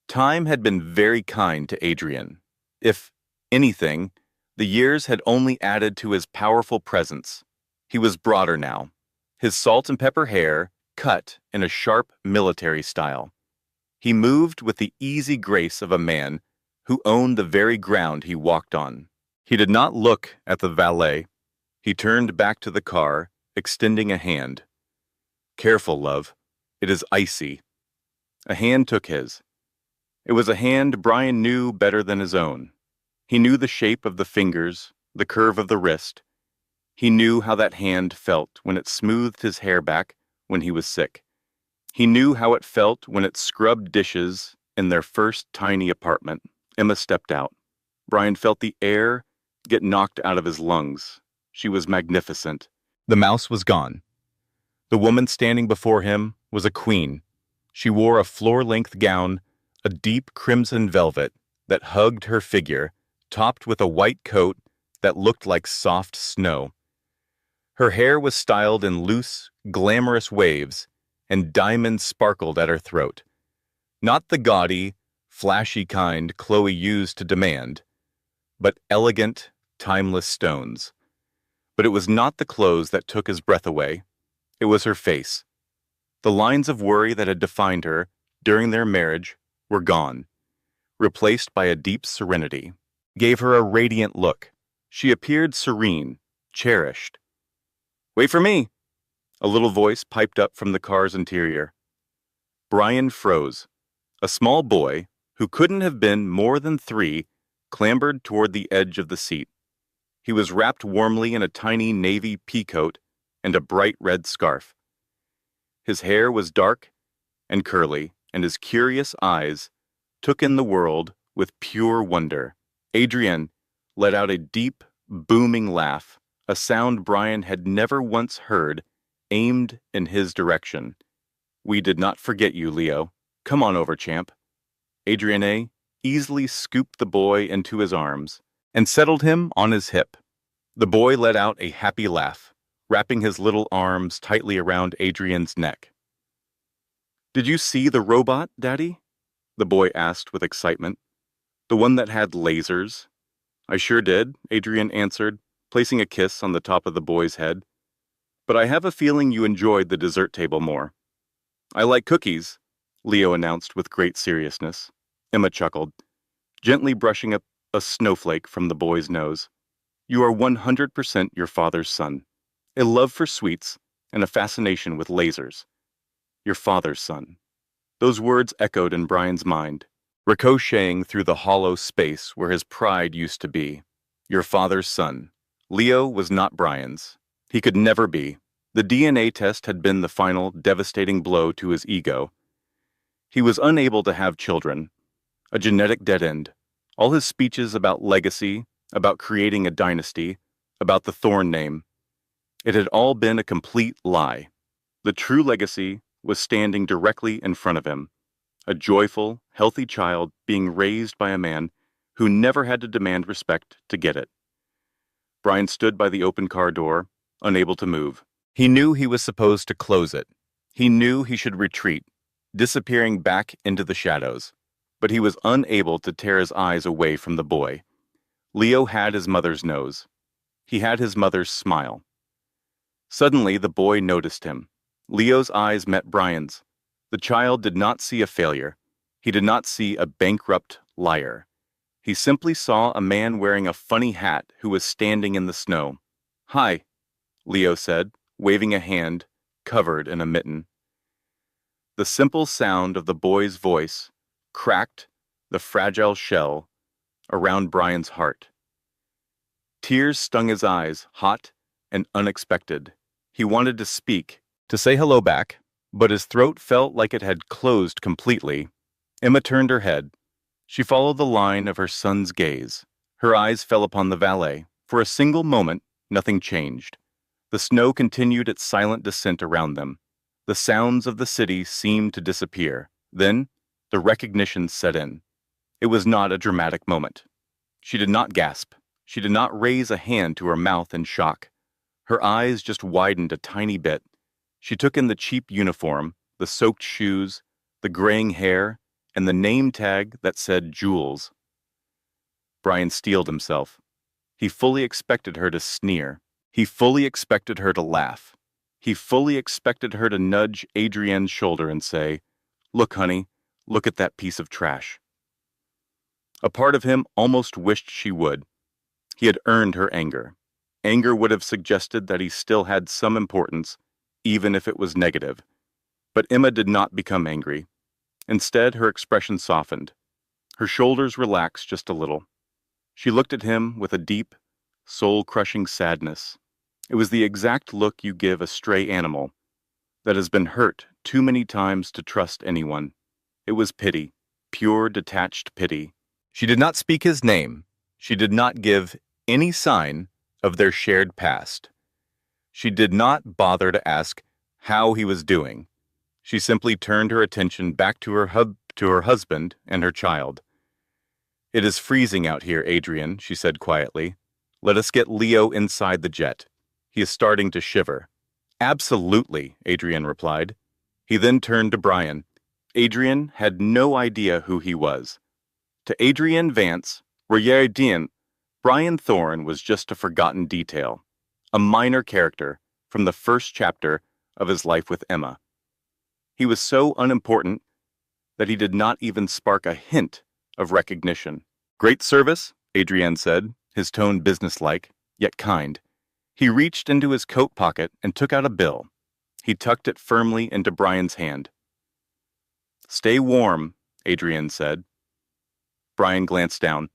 Time had been very kind to Adrian. If anything, the years had only added to his powerful presence. He was broader now, his salt and pepper hair cut in a sharp military style. He moved with the easy grace of a man who owned the very ground he walked on. He did not look at the valet. He turned back to the car, extending a hand. "Careful, love. It is icy." A hand took his. It was a hand Brian knew better than his own. He knew the shape of the fingers, the curve of the wrist. He knew how that hand felt when it smoothed his hair back when he was sick. He knew how it felt when it scrubbed dishes in their first tiny apartment. Emma stepped out. Brian felt the air get knocked out of his lungs. She was magnificent. The mouse was gone. The woman standing before him was a queen. She wore a floor-length gown, a deep crimson velvet that hugged her figure, topped with a white coat that looked like soft snow. Her hair was styled in loose, glamorous waves, and diamonds sparkled at her throat. Not the gaudy, flashy kind Chloe used to demand, but elegant, timeless stones. But it was not the clothes that took his breath away. It was her face. The lines of worry that had defined her during their marriage were gone, replaced by a deep serenity. Gave her a radiant look. She appeared serene, cherished. "Wait for me!" A little voice piped up from the car's interior. Brian froze. A small boy, who couldn't have been more than 3, clambered toward the edge of the seat. He was wrapped warmly in a tiny navy peacoat and a bright red scarf. His hair was dark and curly, and his curious eyes took in the world with pure wonder. Adrienne let out a deep, booming laugh, a sound Brian had never once heard, aimed in his direction. "We did not forget you, Leo. Come on over, champ." Adrienne easily scooped the boy into his arms and settled him on his hip. The boy let out a happy laugh, wrapping his little arms tightly around Adrienne's neck. "Did you see the robot, Daddy?" the boy asked with excitement. "The one that had lasers?" "I sure did," Adrienne answered, placing a kiss on the top of the boy's head. "But I have a feeling you enjoyed the dessert table more." "I like cookies," Leo announced with great seriousness. Emma chuckled, gently brushing up a snowflake from the boy's nose. "You are 100% your father's son. A love for sweets and a fascination with lasers. Your father's son." Those words echoed in Brian's mind, ricocheting through the hollow space where his pride used to be. Your father's son. Leo was not Brian's. He could never be. The DNA test had been the final, devastating blow to his ego. He was unable to have children. A genetic dead end. All his speeches about legacy, about creating a dynasty, about the Thorn name. It had all been a complete lie. The true legacy was standing directly in front of him. A joyful, healthy child being raised by a man who never had to demand respect to get it. Brian stood by the open car door, unable to move. He knew he was supposed to close it. He knew he should retreat, disappearing back into the shadows. But he was unable to tear his eyes away from the boy. Leo had his mother's nose. He had his mother's smile. Suddenly, the boy noticed him. Leo's eyes met Brian's. The child did not see a failure. He did not see a bankrupt liar. He simply saw a man wearing a funny hat who was standing in the snow. "Hi," Leo said, waving a hand covered in a mitten. The simple sound of the boy's voice cracked the fragile shell around Brian's heart. Tears stung his eyes, hot and unexpected. He wanted to speak, to say hello back, but his throat felt like it had closed completely. Emma turned her head. She followed the line of her son's gaze. Her eyes fell upon the valet. For a single moment, nothing changed. The snow continued its silent descent around them. The sounds of the city seemed to disappear. Then, the recognition set in. It was not a dramatic moment. She did not gasp. She did not raise a hand to her mouth in shock. Her eyes just widened a tiny bit. She took in the cheap uniform, the soaked shoes, the graying hair, and the name tag that said Jules. Brian steeled himself. He fully expected her to sneer. He fully expected her to laugh. He fully expected her to nudge Adrienne's shoulder and say, "Look, honey, look at that piece of trash." A part of him almost wished she would. He had earned her anger. Anger would have suggested that he still had some importance, even if it was negative. But Emma did not become angry. Instead, her expression softened. Her shoulders relaxed just a little. She looked at him with a deep, soul-crushing sadness. It was the exact look you give a stray animal that has been hurt too many times to trust anyone. It was pity, pure, detached pity. She did not speak his name. She did not give any sign of their shared past. She did not bother to ask how he was doing. She simply turned her attention back to her husband and her child. "It is freezing out here, Adrienne," she said quietly. "Let us get Leo inside the jet. He is starting to shiver." "Absolutely," Adrienne replied. He then turned to Brian. Adrienne had no idea who he was. To Adrienne Vance, Royer-Dien, Brian Thorne was just a forgotten detail, a minor character from the first chapter of his life with Emma. He was so unimportant that he did not even spark a hint of recognition. "Great service," Adrienne said, his tone businesslike, yet kind. He reached into his coat pocket and took out a bill. He tucked it firmly into Brian's hand. "Stay warm," Adrienne said. Brian glanced down.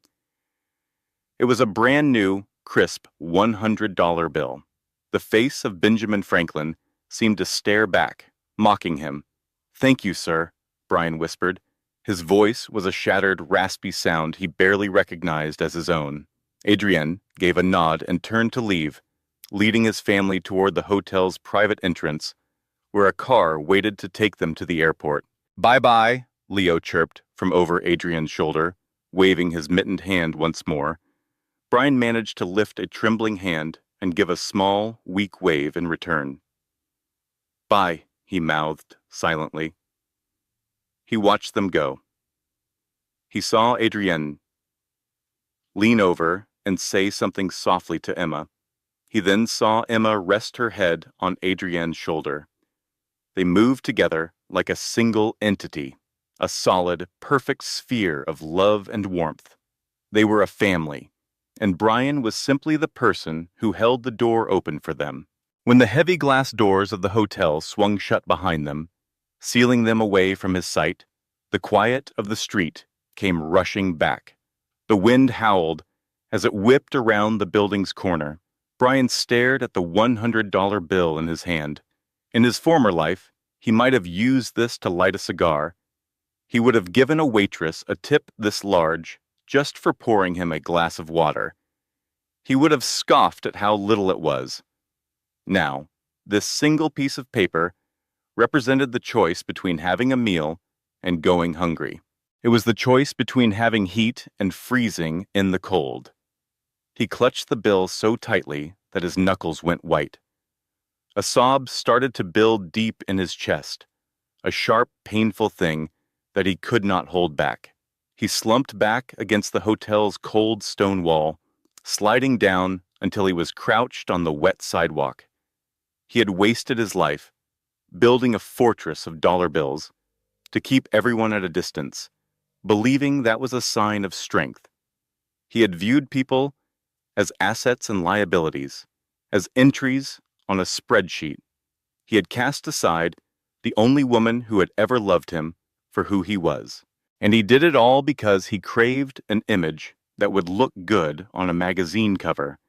It was a brand new, crisp $100 bill. The face of Benjamin Franklin seemed to stare back, mocking him. "Thank you, sir," Brian whispered. His voice was a shattered, raspy sound he barely recognized as his own. Adrienne gave a nod and turned to leave, leading his family toward the hotel's private entrance, where a car waited to take them to the airport. "Bye-bye," Leo chirped from over Adrienne's shoulder, waving his mittened hand once more. Brian managed to lift a trembling hand and give a small, weak wave in return. "Bye," he mouthed silently. He watched them go. He saw Adrienne lean over and say something softly to Emma. He then saw Emma rest her head on Adrienne's shoulder. They moved together like a single entity, a solid, perfect sphere of love and warmth. They were a family, and Brian was simply the person who held the door open for them. When the heavy glass doors of the hotel swung shut behind them, sealing them away from his sight, the quiet of the street came rushing back. The wind howled as it whipped around the building's corner. Brian stared at the $100 bill in his hand. In his former life, he might have used this to light a cigar. He would have given a waitress a tip this large just for pouring him a glass of water. He would have scoffed at how little it was. Now, this single piece of paper represented the choice between having a meal and going hungry. It was the choice between having heat and freezing in the cold. He clutched the bill so tightly that his knuckles went white. A sob started to build deep in his chest, a sharp, painful thing that he could not hold back. He slumped back against the hotel's cold stone wall, sliding down until he was crouched on the wet sidewalk. He had wasted his life, building a fortress of dollar bills, to keep everyone at a distance, believing that was a sign of strength. He had viewed people as assets and liabilities, as entries on a spreadsheet. He had cast aside the only woman who had ever loved him for who he was. And he did it all because he craved an image that would look good on a magazine cover.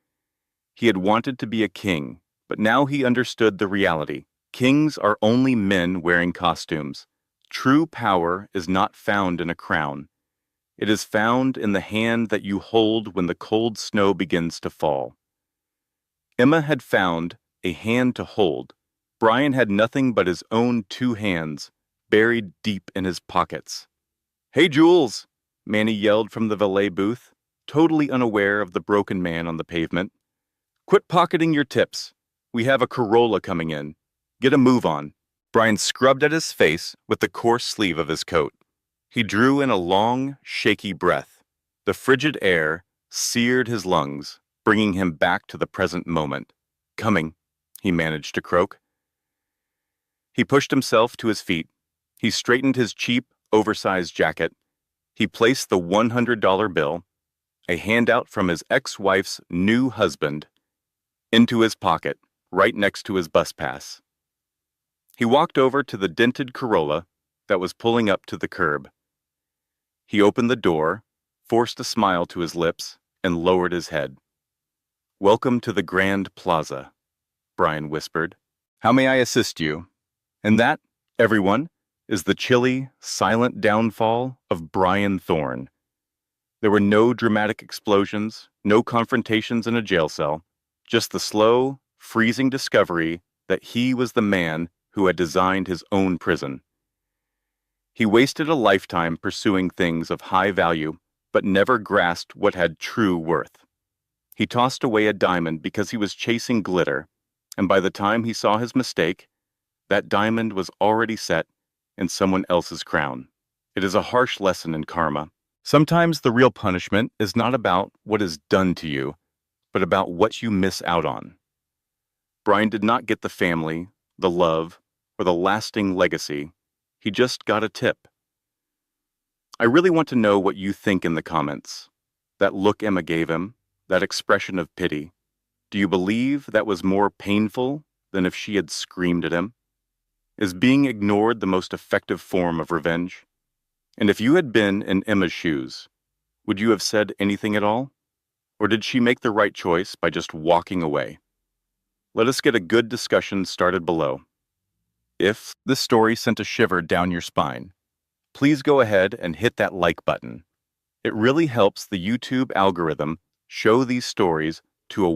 He had wanted to be a king, but now he understood the reality. Kings are only men wearing costumes. True power is not found in a crown. It is found in the hand that you hold when the cold snow begins to fall. Emma had found a hand to hold. Brian had nothing but his own two hands, buried deep in his pockets. "Hey, Jules!" Manny yelled from the valet booth, totally unaware of the broken man on the pavement. "Quit pocketing your tips. We have a Corolla coming in. Get a move on." Brian scrubbed at his face with the coarse sleeve of his coat. He drew in a long, shaky breath. The frigid air seared his lungs, bringing him back to the present moment. "Coming," he managed to croak. He pushed himself to his feet. He straightened his cheap, oversized jacket. He placed the $100 bill, a handout from his ex-wife's new husband, into his pocket, right next to his bus pass. He walked over to the dented Corolla that was pulling up to the curb. He opened the door, forced a smile to his lips, and lowered his head. "Welcome to the Grand Plaza," Brian whispered. "How may I assist you?" And that, everyone, is the chilly, silent downfall of Brian Thorne. There were no dramatic explosions, no confrontations in a jail cell, just the slow, freezing discovery that he was the man who had designed his own prison. He wasted a lifetime pursuing things of high value, but never grasped what had true worth. He tossed away a diamond because he was chasing glitter, and by the time he saw his mistake, that diamond was already set in someone else's crown. It is a harsh lesson in karma. Sometimes the real punishment is not about what is done to you, but about what you miss out on. Brian did not get the family, the love, or the lasting legacy. He just got a tip. I really want to know what you think in the comments. That look Emma gave him, that expression of pity, do you believe that was more painful than if she had screamed at him? Is being ignored the most effective form of revenge? And if you had been in Emma's shoes, would you have said anything at all? Or did she make the right choice by just walking away? Let us get a good discussion started below. If this story sent a shiver down your spine, please go ahead and hit that like button. It really helps the YouTube algorithm show these stories to a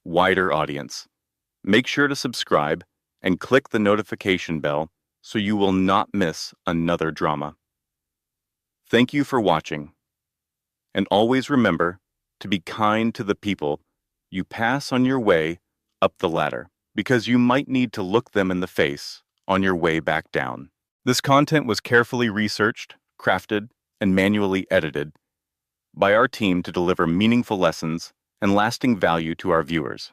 wider audience. Make sure to subscribe and click the notification bell so you will not miss another drama. Thank you for watching. And always remember to be kind to the people you pass on your way up the ladder, because you might need to look them in the face on your way back down. This content was carefully researched, crafted, and manually edited by our team to deliver meaningful lessons and lasting value to our viewers.